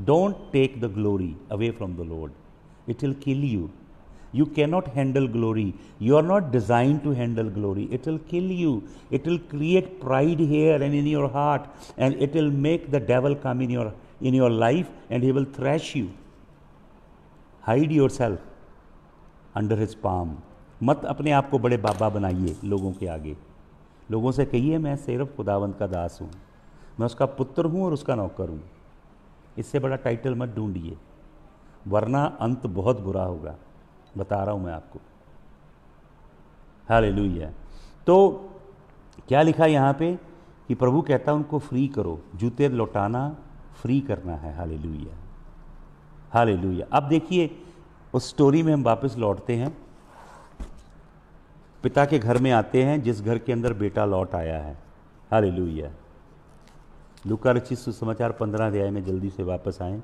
[SPEAKER 1] Don't take the glory away from the Lord, it will kill you. You cannot handle glory. You are not designed to handle glory. It will kill you. It will create pride here and in your heart, and it will make the devil come in your life, and he will thrash you. Hide yourself under his palm. मत अपने आप को बड़े बाबा बनाइए लोगों के आगे। लोगों से कहिए मैं सिर्फ खुदावंद का दास हूँ, मैं उसका पुत्र हूँ और उसका नौकर हूँ। इससे बड़ा टाइटल मत ढूंढिए, वरना अंत बहुत बुरा होगा, बता रहा हूं मैं आपको। हालेलुया। तो क्या लिखा यहां पे कि प्रभु कहता है उनको फ्री करो, जूते लौटाना फ्री करना है। Hallelujah, hallelujah. अब देखिए उस स्टोरी में हम वापस लौटते हैं, पिता के घर में आते हैं जिस घर के अंदर बेटा लौट आया है। हालेलुया। लूका रचित सुसमाचार 15 अध्याय में जल्दी से वापस आए।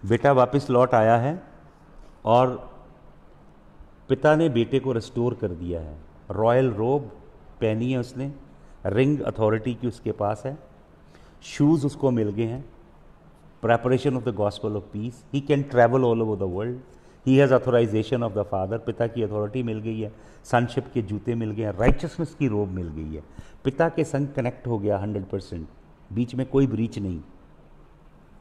[SPEAKER 1] बेटा वापस लौट आया है और पिता ने बेटे को रिस्टोर कर दिया है। रॉयल रोब पहनी है उसने, रिंग अथॉरिटी की उसके पास है, शूज़ उसको मिल गए हैं, preparation of the gospel of peace, he can travel all over the world, he has authorisation of the father, पिता की अथॉरिटी मिल गई है, सनशिप के जूते मिल गए हैं, राइचसनेस की रोब मिल गई है, पिता के संग कनेक्ट हो गया 100%, बीच में कोई ब्रीच नहीं,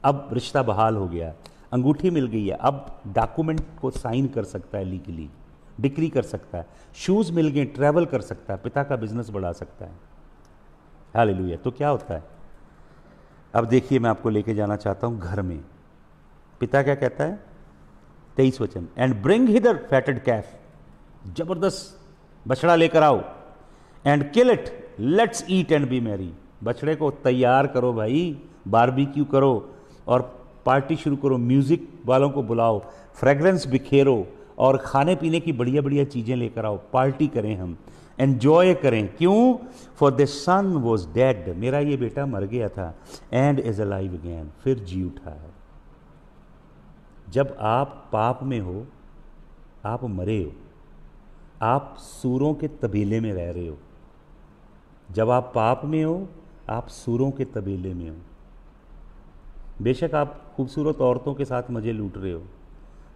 [SPEAKER 1] अब रिश्ता बहाल हो गया, अंगूठी मिल गई है, अब डॉक्यूमेंट को साइन कर सकता है, लीगली डिक्री कर सकता है, शूज़ मिल गए, ट्रैवल कर सकता है, पिता का बिजनेस बढ़ा सकता है। हालेलुया। तो क्या होता है, अब देखिए मैं आपको लेके जाना चाहता हूं घर में। पिता क्या कहता है, 23 वचन, and bring hither fetid Kaif, जबरदस्त बछड़ा लेकर आओ, and kill it, let's eat and B Mary, बछड़े को तैयार करो भाई, बारबेक्यू करो और पार्टी शुरू करो, म्यूजिक वालों को बुलाओ, फ्रेग्रेंस बिखेरो और खाने पीने की बढ़िया बढ़िया चीजें लेकर आओ, पार्टी करें, हम एंजॉय करें। क्यों? For the son was dead, मेरा ये बेटा मर गया था, एंड इज अलाइव अगेन, फिर जी उठा है। जब आप पाप में हो, आप मरे हो, आप सूरों के तबेले में रह रहे हो। जब आप पाप में हो, आप सूरों के तबेले में हो। बेशक आप खूबसूरत औरतों के साथ मजे लूट रहे हो,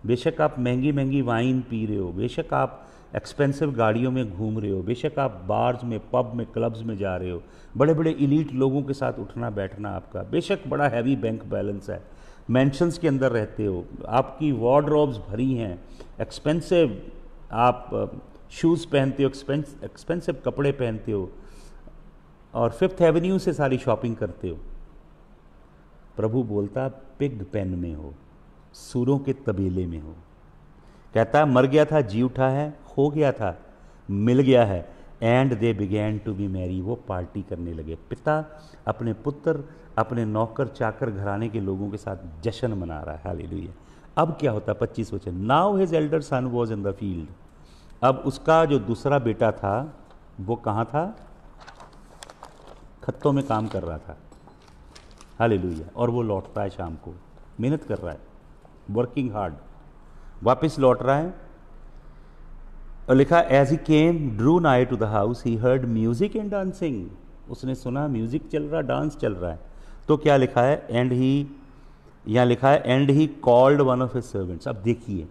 [SPEAKER 1] बेशक आप महंगी महंगी वाइन पी रहे हो, बेशक आप एक्सपेंसिव गाड़ियों में घूम रहे हो, बेशक आप बार्स में, पब में, क्लब्स में जा रहे हो, बड़े बड़े इलीट लोगों के साथ उठना बैठना आपका, बेशक बड़ा हैवी बैंक बैलेंस है, मैंशंस के अंदर रहते हो, आपकी वार्डरोब्स भरी हैं, एक्सपेंसिव आप शूज़ पहनते हो, एक्सपेंसिव कपड़े पहनते हो और 5th एवेन्यू से सारी शॉपिंग करते हो। प्रभु बोलता पिग पेन में हो, सूरों के तबेले में हो। कहता है मर गया था, जी उठा है, हो गया था, मिल गया है, and they began to be merry, वो पार्टी करने लगे। पिता अपने पुत्र, अपने नौकर चाकर घराने के लोगों के साथ जश्न मना रहा है। हालेलुया। अब क्या होता है, 25 वचन, now his elder son was in the field, अब उसका जो दूसरा बेटा था वो कहाँ था, खत्तों में काम कर रहा था। हालेलुया। और वो लौटता है शाम को, मेहनत कर रहा है, वर्किंग हार्ड, वापस लौट रहा है। और लिखा as he came drew nigh to the house he heard music and dancing, उसने सुना म्यूजिक चल रहा, डांस चल रहा है। तो क्या लिखा है, एंड ही, यहाँ लिखा है and he called one of his servants. अब देखिए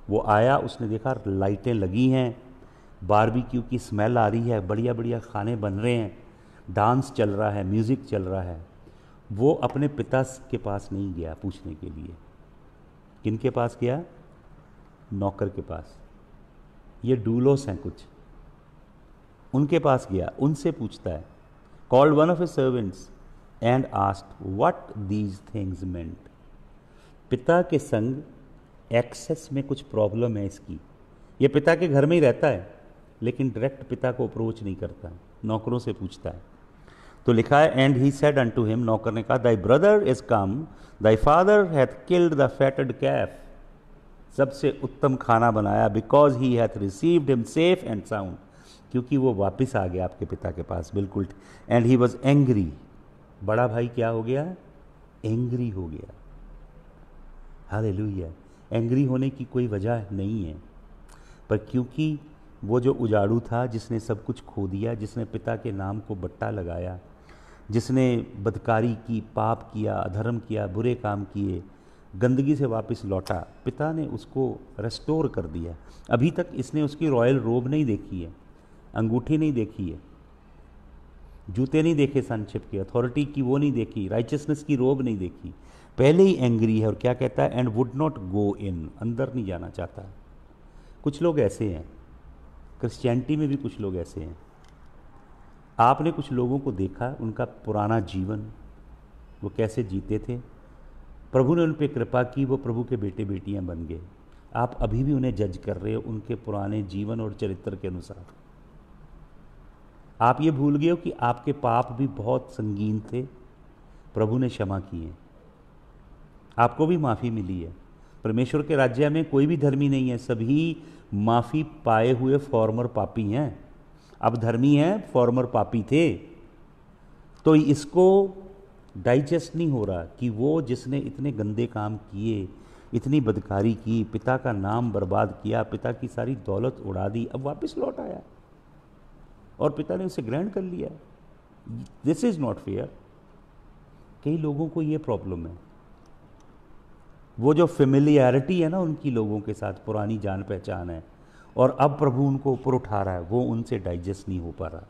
[SPEAKER 1] वो आया, उसने देखा लाइटें लगी हैं, बारबेक्यू की स्मेल आ रही है, बढ़िया बढ़िया खाने बन रहे हैं, डांस चल रहा है, म्यूजिक चल रहा है। वो अपने पिता के पास नहीं गया पूछने के लिए, किन के पास गया, नौकर के पास, ये डूलोस हैं कुछ, उनके पास गया, उनसे पूछता है, called one of his servants and asked what these things meant. पिता के संग एक्सेस में कुछ प्रॉब्लम है इसकी, ये पिता के घर में ही रहता है लेकिन डायरेक्ट पिता को अप्रोच नहीं करता, नौकरों से पूछता है। तो लिखा है and he said unto him, नौकर ने कहा, thy brother is come, thy father hath killed the fatted calf, सबसे उत्तम खाना बनाया, because he hath received him safe and sound, क्योंकि वो वापस आ गया आपके पिता के पास, बिल्कुल। एंड ही वॉज एंग्री, बड़ा भाई क्या हो गया? एंग्री हो गया। हालेलुया। एंग्री होने की कोई वजह नहीं है, पर क्योंकि वो जो उजाड़ू था, जिसने सब कुछ खो दिया, जिसने पिता के नाम को बट्टा लगाया, जिसने बदकारी की, पाप किया, अधर्म किया, बुरे काम किए, गंदगी से वापस लौटा, पिता ने उसको रेस्टोर कर दिया। अभी तक इसने उसकी रॉयल रोब नहीं देखी है, अंगूठी नहीं देखी है, जूते नहीं देखे सनशिप की, अथॉरिटी की वो नहीं देखी, राइचियसनेस की रोब नहीं देखी, पहले ही एंग्री है। और क्या कहता है? एंड वुड नॉट गो इन, अंदर नहीं जाना चाहता। कुछ लोग ऐसे हैं, क्रिश्चियनिटी में भी कुछ लोग ऐसे हैं। आपने कुछ लोगों को देखा, उनका पुराना जीवन, वो कैसे जीते थे, प्रभु ने उन पर कृपा की, वो प्रभु के बेटे बेटियां बन गए। आप अभी भी उन्हें जज कर रहे हो उनके पुराने जीवन और चरित्र के अनुसार। आप ये भूल गए हो कि आपके पाप भी बहुत संगीन थे, प्रभु ने क्षमा किए, आपको भी माफ़ी मिली है। परमेश्वर के राज्य में कोई भी धर्मी नहीं है, सभी माफ़ी पाए हुए फॉर्मर पापी हैं। अब धर्मी हैं, फॉर्मर पापी थे। तो इसको डाइजेस्ट नहीं हो रहा कि वो जिसने इतने गंदे काम किए, इतनी बदकारी की, पिता का नाम बर्बाद किया, पिता की सारी दौलत उड़ा दी, अब वापस लौट आया और पिता ने उसे ग्रहण कर लिया। This is not fair. कई लोगों को ये प्रॉब्लम है, वो जो फेमिलियरिटी है ना उनकी लोगों के साथ, पुरानी जान पहचान है, और अब प्रभु उनको ऊपर उठा रहा है, वो उनसे डाइजेस्ट नहीं हो पा रहा।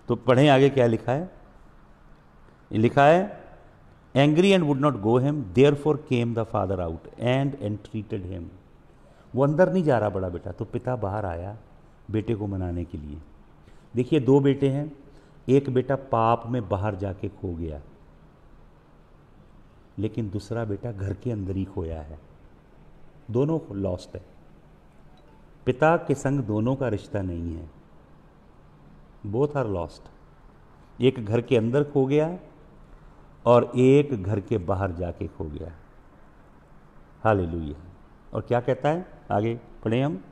[SPEAKER 1] तो पढ़ें आगे क्या लिखा है। लिखा है, angry and would not go him, therefore came the father out and entreated him. वो अंदर नहीं जा रहा बड़ा बेटा, तो पिता बाहर आया बेटे को मनाने के लिए। देखिए, दो बेटे हैं, एक बेटा पाप में बाहर जाके खो गया, लेकिन दूसरा बेटा घर के अंदर ही खोया है। दोनों लॉस्ट है, पिता के संग दोनों का रिश्ता नहीं है, बोथ आर लॉस्ट। एक घर के अंदर खो गया और एक घर के बाहर जाके खो गया। हालेलुया। और क्या कहता है आगे, पढ़े हम।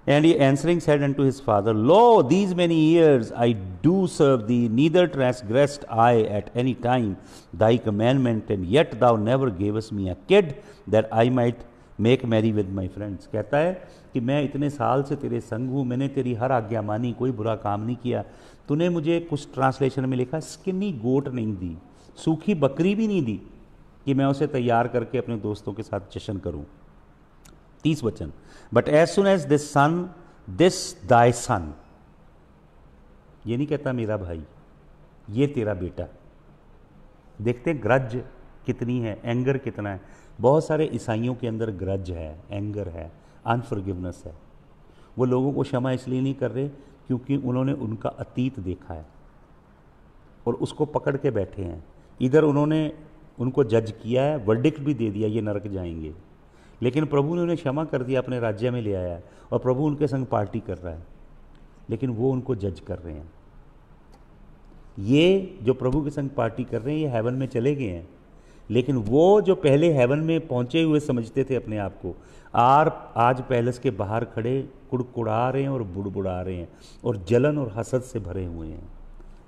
[SPEAKER 1] And he answering said unto his father, Lo, these many years I do serve thee, neither transgressed I at any time thy commandment, and yet thou never gavest me a kid that I might make merry with my friends। कहता है कि मैं इतने साल से तेरे संग हूँ, मैंने तेरी हर आज्ञा मानी, कोई बुरा काम नहीं किया। तूने मुझे, कुछ ट्रांसलेशन में लिखा, स्किनी गोट नहीं दी, सूखी बकरी भी नहीं दी कि मैं उसे तैयार करके अपने दोस्तों के साथ जश्न करूँ। 30 वचन, but as soon as this son, this thy son, ये नहीं कहता मेरा भाई, ये तेरा बेटा। देखते ग्रज कितनी है, एंगर कितना है। बहुत सारे ईसाइयों के अंदर ग्रज है, एंगर है, अनफॉरगिवनेस है। वो लोगों को क्षमा इसलिए नहीं कर रहे क्योंकि उन्होंने उनका अतीत देखा है और उसको पकड़ के बैठे हैं। इधर उन्होंने उनको जज किया है, वर्डिक्ट भी दे दिया, ये नरक जाएंगे, लेकिन प्रभु ने उन्हें क्षमा कर दिया, अपने राज्य में ले आया है, और प्रभु उनके संग पार्टी कर रहा है, लेकिन वो उनको जज कर रहे हैं। ये जो प्रभु के संग पार्टी कर रहे हैं, ये हेवन में चले गए हैं, लेकिन वो जो पहले हेवन में पहुंचे हुए समझते थे अपने आप को, आज पैलेस के बाहर खड़े कुड़कुड़ा रहे हैं और बुड़बुड़ा रहे हैं और जलन और हसद से भरे हुए हैं।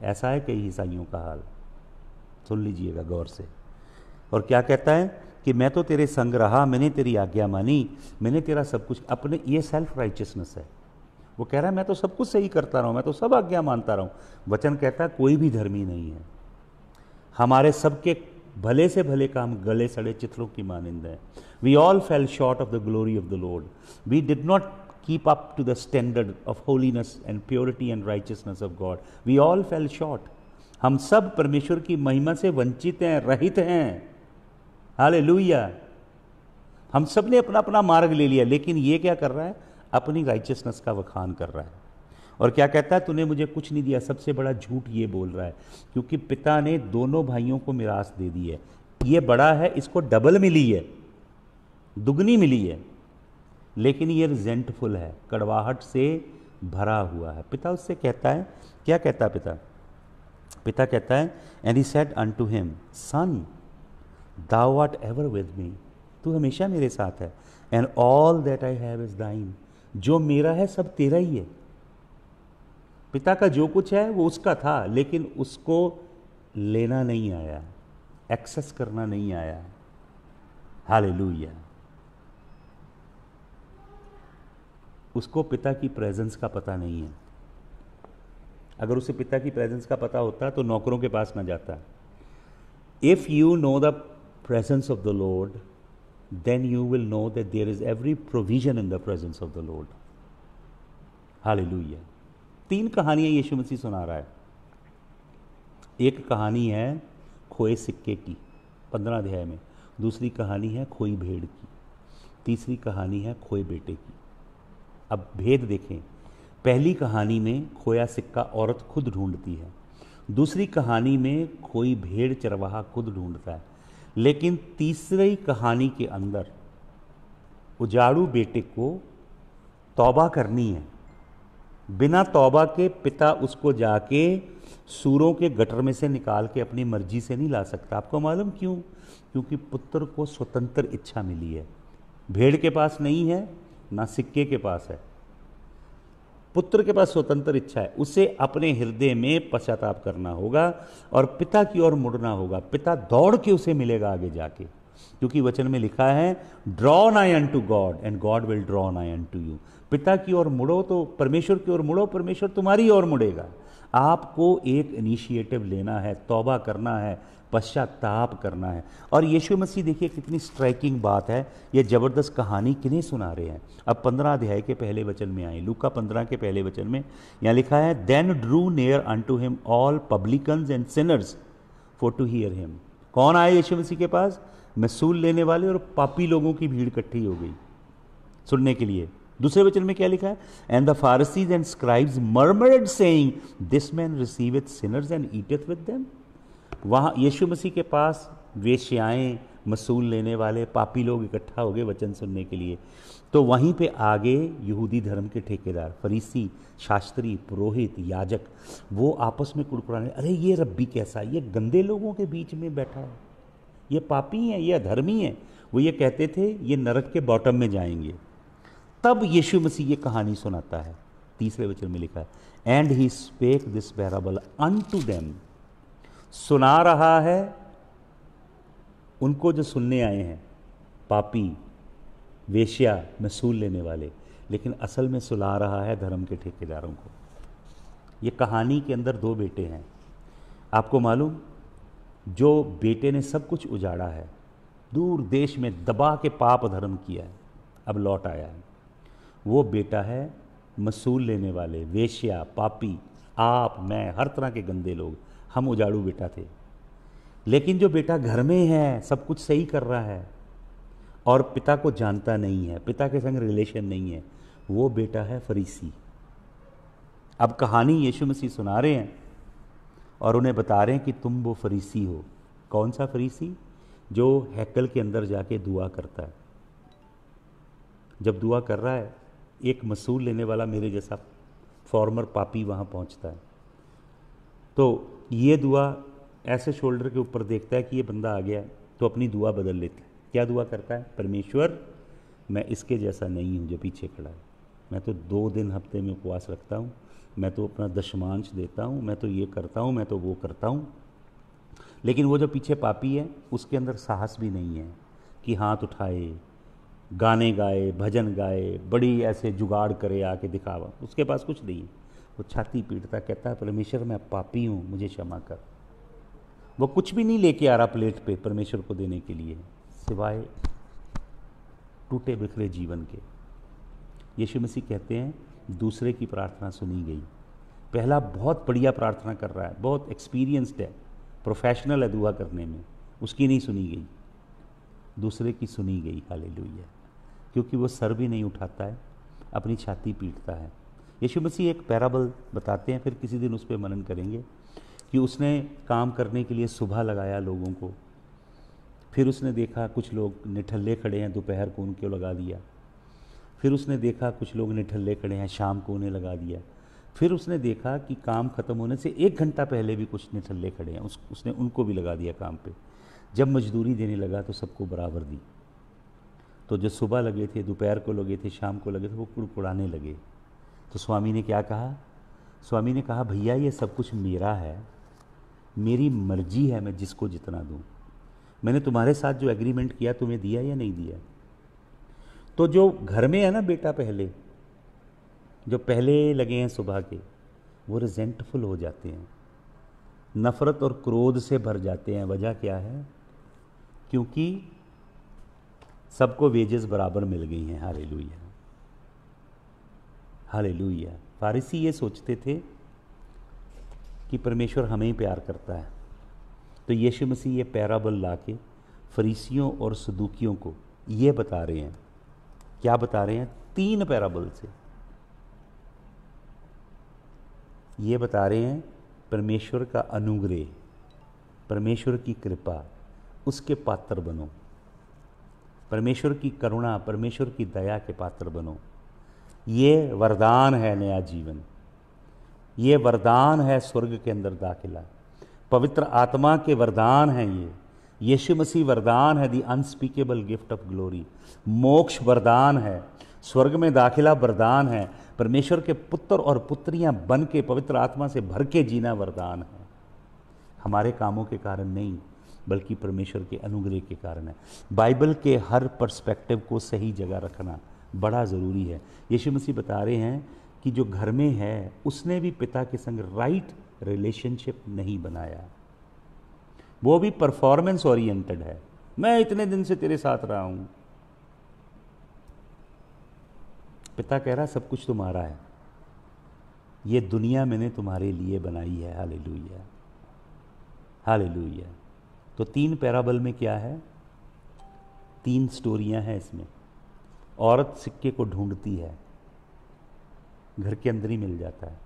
[SPEAKER 1] ऐसा है कई ईसाइयों का हाल, सुन लीजिएगा गौर से। और क्या कहता है कि मैं तो तेरे संग रहा, मैंने तेरी आज्ञा मानी, मैंने तेरा सब कुछ, अपने, ये सेल्फ राइचियसनेस है। वो कह रहा है मैं तो सब कुछ सही करता रहा हूँ, मैं तो सब आज्ञा मानता रहा हूँ। वचन कहता है कोई भी धर्मी नहीं है, हमारे सबके भले से भले काम गले सड़े चित्रों की मानिंद है। We all fell short of the glory of the Lord, we did not keep up to the standard of holiness and purity and righteousness of God. We all fell short, हम सब परमेश्वर की महिमा से वंचित हैं, रहित हैं। हालेलुया। हम सब ने अपना अपना मार्ग ले लिया, लेकिन ये क्या कर रहा है, अपनी राइचियसनेस का वखान कर रहा है। और क्या कहता है, तूने मुझे कुछ नहीं दिया। सबसे बड़ा झूठ ये बोल रहा है, क्योंकि पिता ने दोनों भाइयों को मिरास दे दी है। ये बड़ा है, इसको डबल मिली है, दुगनी मिली है, लेकिन ये रिजेंटफुल है, कड़वाहट से भरा हुआ है। पिता उससे कहता है, क्या कहता है पिता? पिता कहता है, and he said unto him, son thou art ever with me, तू हमेशा मेरे साथ है, and all that I have is thine, जो मेरा है सब तेरा ही है। पिता का जो कुछ है वो उसका था, लेकिन उसको लेना नहीं आया, एक्सेस करना नहीं आया। हालेलुया। उसको पिता की प्रेजेंस का पता नहीं है। अगर उसे पिता की प्रेजेंस का पता होता तो नौकरों के पास ना जाता। If you know the presence of the Lord, then you will know that there is every provision in the presence of the Lord. Hallelujah. 3 कहानियां यीशु मसीह सुना रहा है। एक कहानी है खोए सिक्के की 15 अध्याय में, दूसरी कहानी है खोई भेड़ की, तीसरी कहानी है खोए बेटे की। अब भेद देखें। पहली कहानी में खोया सिक्का औरत खुद ढूंढती है, दूसरी कहानी में खोई भेड़ चरवाहा खुद ढूंढता है, लेकिन तीसरी कहानी के अंदर उजाड़ू बेटे को तौबा करनी है। बिना तौबा के पिता उसको जाके सूरों के गटर में से निकाल के अपनी मर्जी से नहीं ला सकता। आपको मालूम क्यों? क्योंकि पुत्र को स्वतंत्र इच्छा मिली है। भेड़ के पास नहीं है, ना सिक्के के पास है। पुत्र के पास स्वतंत्र इच्छा है। उसे अपने हृदय में पश्चाताप करना होगा और पिता की ओर मुड़ना होगा। पिता दौड़ के उसे मिलेगा आगे जाके, क्योंकि वचन में लिखा है ड्रॉ नाई unto God and God will draw नाई अनटू यू। पिता की ओर मुड़ो तो परमेश्वर की ओर मुड़ो, परमेश्वर तुम्हारी ओर मुड़ेगा। आपको एक इनिशिएटिव लेना है, तौबा करना है, पश्चाताप करना है। और यीशु मसीह देखिए कितनी स्ट्राइकिंग बात है। ये जबरदस्त कहानी किन्हें सुना रहे हैं? अब 15 अध्याय के पहले वचन में आए, लूका 15 के पहले वचन में यहाँ लिखा है then drew near unto him all publicans and sinners for to hear him. कौन आए यीशु मसीह के पास? महसूल लेने वाले और पापी लोगों की भीड़ इकट्ठी हो गई सुनने के लिए। दूसरे वचन में क्या लिखा है? And the Pharisees and scribes murmured saying this man receiveth sinners and eateth with them. वहाँ यीशु मसीह के पास वेश्याएं, मसूल लेने वाले, पापी लोग इकट्ठा हो गए वचन सुनने के लिए। तो वहीं पे आगे यहूदी धर्म के ठेकेदार, फरीसी, शास्त्री, पुरोहित, याजक, वो आपस में कुड़कुड़ाने, अरे ये रब्बी कैसा, ये गंदे लोगों के बीच में बैठा है, ये पापी हैं, ये अधर्मी हैं। वो ये कहते थे ये नरक के बॉटम में जाएंगे। तब यीशु मसीह ये कहानी सुनाता है। तीसरे वचन में लिखा है and he spake this parable unto them. सुना रहा है उनको जो सुनने आए हैं, पापी, वेश्या, महसूल लेने वाले, लेकिन असल में सुला रहा है धर्म के ठेकेदारों को। ये कहानी के अंदर 2 बेटे हैं। आपको मालूम, जो बेटे ने सब कुछ उजाड़ा है, दूर देश में दबा के पाप धर्म किया है, अब लौट आया है, वो बेटा है मसूल लेने वाले, वेश्या, पापी, आप, मैं, हर तरह के गंदे लोग, हम उजाड़ू बेटा थे। लेकिन जो बेटा घर में है, सब कुछ सही कर रहा है और पिता को जानता नहीं है, पिता के संग रिलेशन नहीं है, वो बेटा है फरीसी। अब कहानी यीशु मसीह सुना रहे हैं और उन्हें बता रहे हैं कि तुम वो फरीसी हो। कौन सा फरीसी? जो हैकल के अंदर जाके दुआ करता है। जब दुआ कर रहा है, एक मसूल लेने वाला मेरे जैसा फॉर्मर पापी वहाँ पहुँचता है, तो ये दुआ ऐसे शोल्डर के ऊपर देखता है कि ये बंदा आ गया, तो अपनी दुआ बदल लेता है। क्या दुआ करता है? परमेश्वर, मैं इसके जैसा नहीं हूँ जो पीछे खड़ा है, मैं तो 2 दिन हफ्ते में उपवास रखता हूँ, मैं तो अपना दशमांश देता हूँ, मैं तो ये करता हूँ, मैं तो वो करता हूँ। लेकिन वो जो पीछे पापी है, उसके अंदर साहस भी नहीं है कि हाथ उठाए, गाने गाए, भजन गाए, बड़ी ऐसे जुगाड़ करे, आके दिखावा, उसके पास कुछ नहीं है। वो छाती पीटता कहता है परमेश्वर मैं पापी हूँ, मुझे क्षमा कर। वो कुछ भी नहीं लेके आ रहा प्लेट पे परमेश्वर को देने के लिए, सिवाय टूटे बिखरे जीवन के। यीशु मसीह कहते हैं दूसरे की प्रार्थना सुनी गई। पहला बहुत बढ़िया प्रार्थना कर रहा है, बहुत एक्सपीरियंस्ड है, प्रोफेशनल है दुआ करने में, उसकी नहीं सुनी गई, दूसरे की सुनी गई। हालेलुया। क्योंकि वो सर भी नहीं उठाता है, अपनी छाती पीटता है। यीशु मसीह एक पैराबल बताते हैं, फिर किसी दिन उस पर मनन करेंगे, कि उसने काम करने के लिए सुबह लगाया लोगों को, फिर उसने देखा कुछ लोग निठल्ले खड़े हैं, दोपहर को उनको लगा दिया। फिर उसने देखा कुछ लोग निठल्ले खड़े हैं, शाम को उन्हें लगा दिया। फिर उसने देखा कि काम ख़त्म होने से 1 घंटा पहले भी कुछ निठल्ले खड़े हैं, उसने उनको भी लगा दिया काम पे। जब मजदूरी देने लगा तो सबको बराबर दी। तो जो सुबह लगे थे, दोपहर को लगे थे, शाम को लगे थे, वो कुड़कुड़ाने लगे। तो स्वामी ने क्या कहा? स्वामी ने कहा भैया ये सब कुछ मेरा है, मेरी मर्जी है मैं जिसको जितना दूं। मैंने तुम्हारे साथ जो एग्रीमेंट किया तुम्हें दिया या नहीं दिया? तो जो घर में है ना बेटा, पहले जो पहले लगे हैं सुबह के, वो रिजेंटफुल हो जाते हैं, नफरत और क्रोध से भर जाते हैं। वजह क्या है? क्योंकि सबको वेजेस बराबर मिल गई हैं। Hallelujah, hallelujah. फारिसी ये सोचते थे कि परमेश्वर हमें ही प्यार करता है, तो यीशु मसीह ये पैराबल लाके फरीसियों और सदूकियों को ये बता रहे हैं। क्या बता रहे हैं? 3 पैराबल से ये बता रहे हैं परमेश्वर का अनुग्रह, परमेश्वर की कृपा, उसके पात्र बनो, परमेश्वर की करुणा, परमेश्वर की दया के पात्र बनो। ये वरदान है नया जीवन, ये वरदान है स्वर्ग के अंदर दाखिला, पवित्र आत्मा के वरदान हैं ये। यीशु मसीह वरदान है, दी अनस्पीकेबल गिफ्ट ऑफ ग्लोरी। मोक्ष वरदान है, स्वर्ग में दाखिला वरदान है, परमेश्वर के पुत्र और पुत्रियां बन के पवित्र आत्मा से भर के जीना वरदान है। हमारे कामों के कारण नहीं, बल्कि परमेश्वर के अनुग्रह के कारण है। बाइबल के हर पर्सपेक्टिव को सही जगह रखना बड़ा ज़रूरी है। यीशु मसीह बता रहे हैं कि जो घर में है उसने भी पिता के संग राइट रिलेशनशिप नहीं बनाया, वो भी परफॉर्मेंस ओरिएंटेड है। मैं इतने दिन से तेरे साथ रहा हूं। पिता कह रहा सब कुछ तुम्हारा है, ये दुनिया मैंने तुम्हारे लिए बनाई है। Hallelujah, hallelujah. तो 3 पैराबल में क्या है? 3 स्टोरियां हैं इसमें। औरत सिक्के को ढूंढती है, घर के अंदर ही मिल जाता है,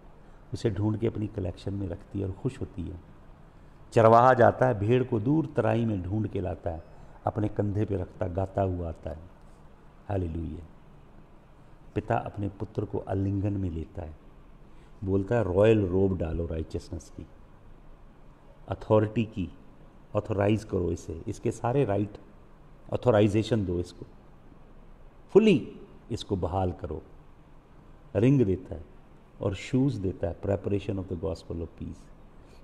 [SPEAKER 1] उसे ढूंढ के अपनी कलेक्शन में रखती है और खुश होती है। चरवाहा जाता है, भेड़ को दूर तराई में ढूंढ के लाता है, अपने कंधे पे रखता, गाता हुआ आता है। हालेलुया। पिता अपने पुत्र को आलिंगन में लेता है, बोलता है रॉयल रोब डालो राइचियसनेस की, अथॉरिटी की, ऑथोराइज करो इसे, इसके सारे राइट, ऑथोराइजेशन दो इसको, फुली इसको बहाल करो। रिंग देता है और शूज़ देता है, preparation of the gospel of peace.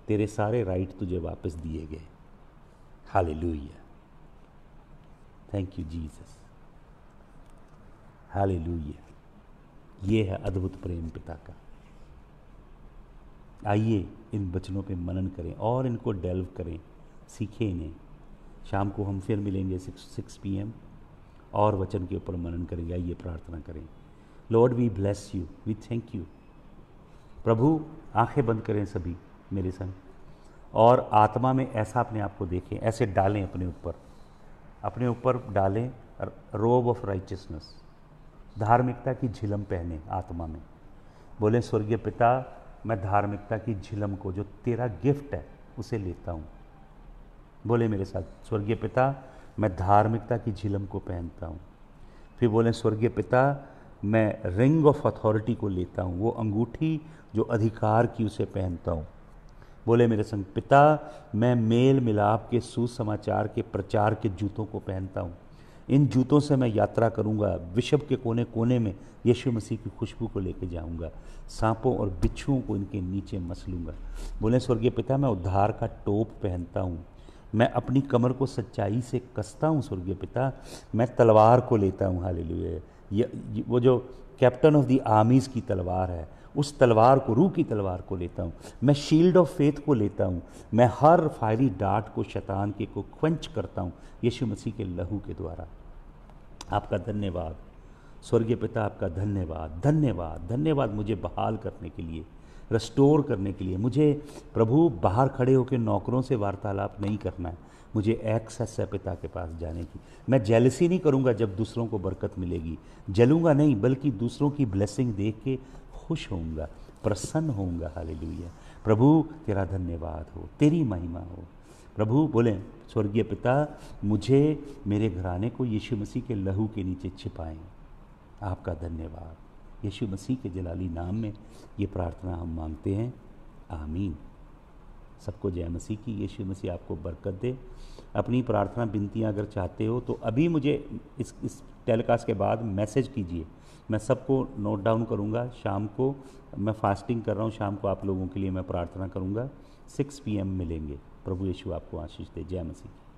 [SPEAKER 1] तेरे सारे राइट तुझे वापस दिए गए। Hallelujah, thank you Jesus, hallelujah. ये है अद्भुत प्रेम पिता का। आइए इन वचनों पे मनन करें और इनको डेल्व करें, सीखें इन्हें। शाम को हम फिर मिलेंगे 6 PM और वचन के ऊपर मनन करेंगे। आइए प्रार्थना करें। Lord we bless you, we thank you. प्रभु आंखें बंद करें सभी मेरे संग, और आत्मा में ऐसा अपने आप को देखें, ऐसे डालें अपने ऊपर डालें रोब ऑफ राइचियसनेस, धार्मिकता की झिलम पहने आत्मा में। बोलें स्वर्गीय पिता, मैं धार्मिकता की झिलम को जो तेरा गिफ्ट है उसे लेता हूँ। बोले मेरे साथ, स्वर्गीय पिता मैं धार्मिकता की झिलम को पहनता हूँ। फिर बोलें स्वर्गीय पिता मैं रिंग ऑफ अथॉरिटी को लेता हूँ, वो अंगूठी जो अधिकार की उसे पहनता हूँ। बोले मेरे संग, पिता मैं मेल मिलाप के सुसमाचार के प्रचार के जूतों को पहनता हूँ। इन जूतों से मैं यात्रा करूँगा, विश्व के कोने कोने में यीशु मसीह की खुशबू को लेके जाऊँगा, सांपों और बिच्छुओं को इनके नीचे मसलूँगा। बोले स्वर्गीय पिता मैं उद्धार का टोप पहनता हूँ, मैं अपनी कमर को सच्चाई से कसता हूँ। स्वर्गीय पिता मैं तलवार को लेता हूँ। हालेलुया। ये वो जो कैप्टन ऑफ द आर्मीज़ की तलवार है, उस तलवार को, रूह की तलवार को लेता हूँ। मैं शील्ड ऑफ फेथ को लेता हूँ, मैं हर फायरी डार्ट को, शैतान के को क्वेंच करता हूँ यीशु मसीह के लहू के द्वारा। आपका धन्यवाद स्वर्गीय पिता, आपका धन्यवाद, धन्यवाद, धन्यवाद मुझे बहाल करने के लिए, रेस्टोर करने के लिए। मुझे प्रभु बाहर खड़े होकर नौकरों से वार्तालाप नहीं करना है, मुझे एक्सेस है पिता के पास जाने की। मैं जेलसी नहीं करूँगा जब दूसरों को बरकत मिलेगी, जलूँगा नहीं, बल्कि दूसरों की ब्लेसिंग देख के खुश होऊंगा, प्रसन्न होऊंगा। हालेलुया। प्रभु तेरा धन्यवाद हो, तेरी महिमा हो। प्रभु बोले स्वर्गीय पिता मुझे, मेरे घराने को यीशु मसीह के लहू के नीचे छिपाएं। आपका धन्यवाद। यीशु मसीह के जलाली नाम में ये प्रार्थना हम मांगते हैं, आमीन। सबको जय मसीह की। यीशु मसीह आपको बरकत दे। अपनी प्रार्थना विनतियाँ अगर चाहते हो तो अभी मुझे इस टेलीकास्ट के बाद मैसेज कीजिए, मैं सबको नोट डाउन करूँगा। शाम को मैं फास्टिंग कर रहा हूँ, शाम को आप लोगों के लिए मैं प्रार्थना करूँगा। 6 PM मिलेंगे। प्रभु यीशु आपको आशीष दे। जय मसीह।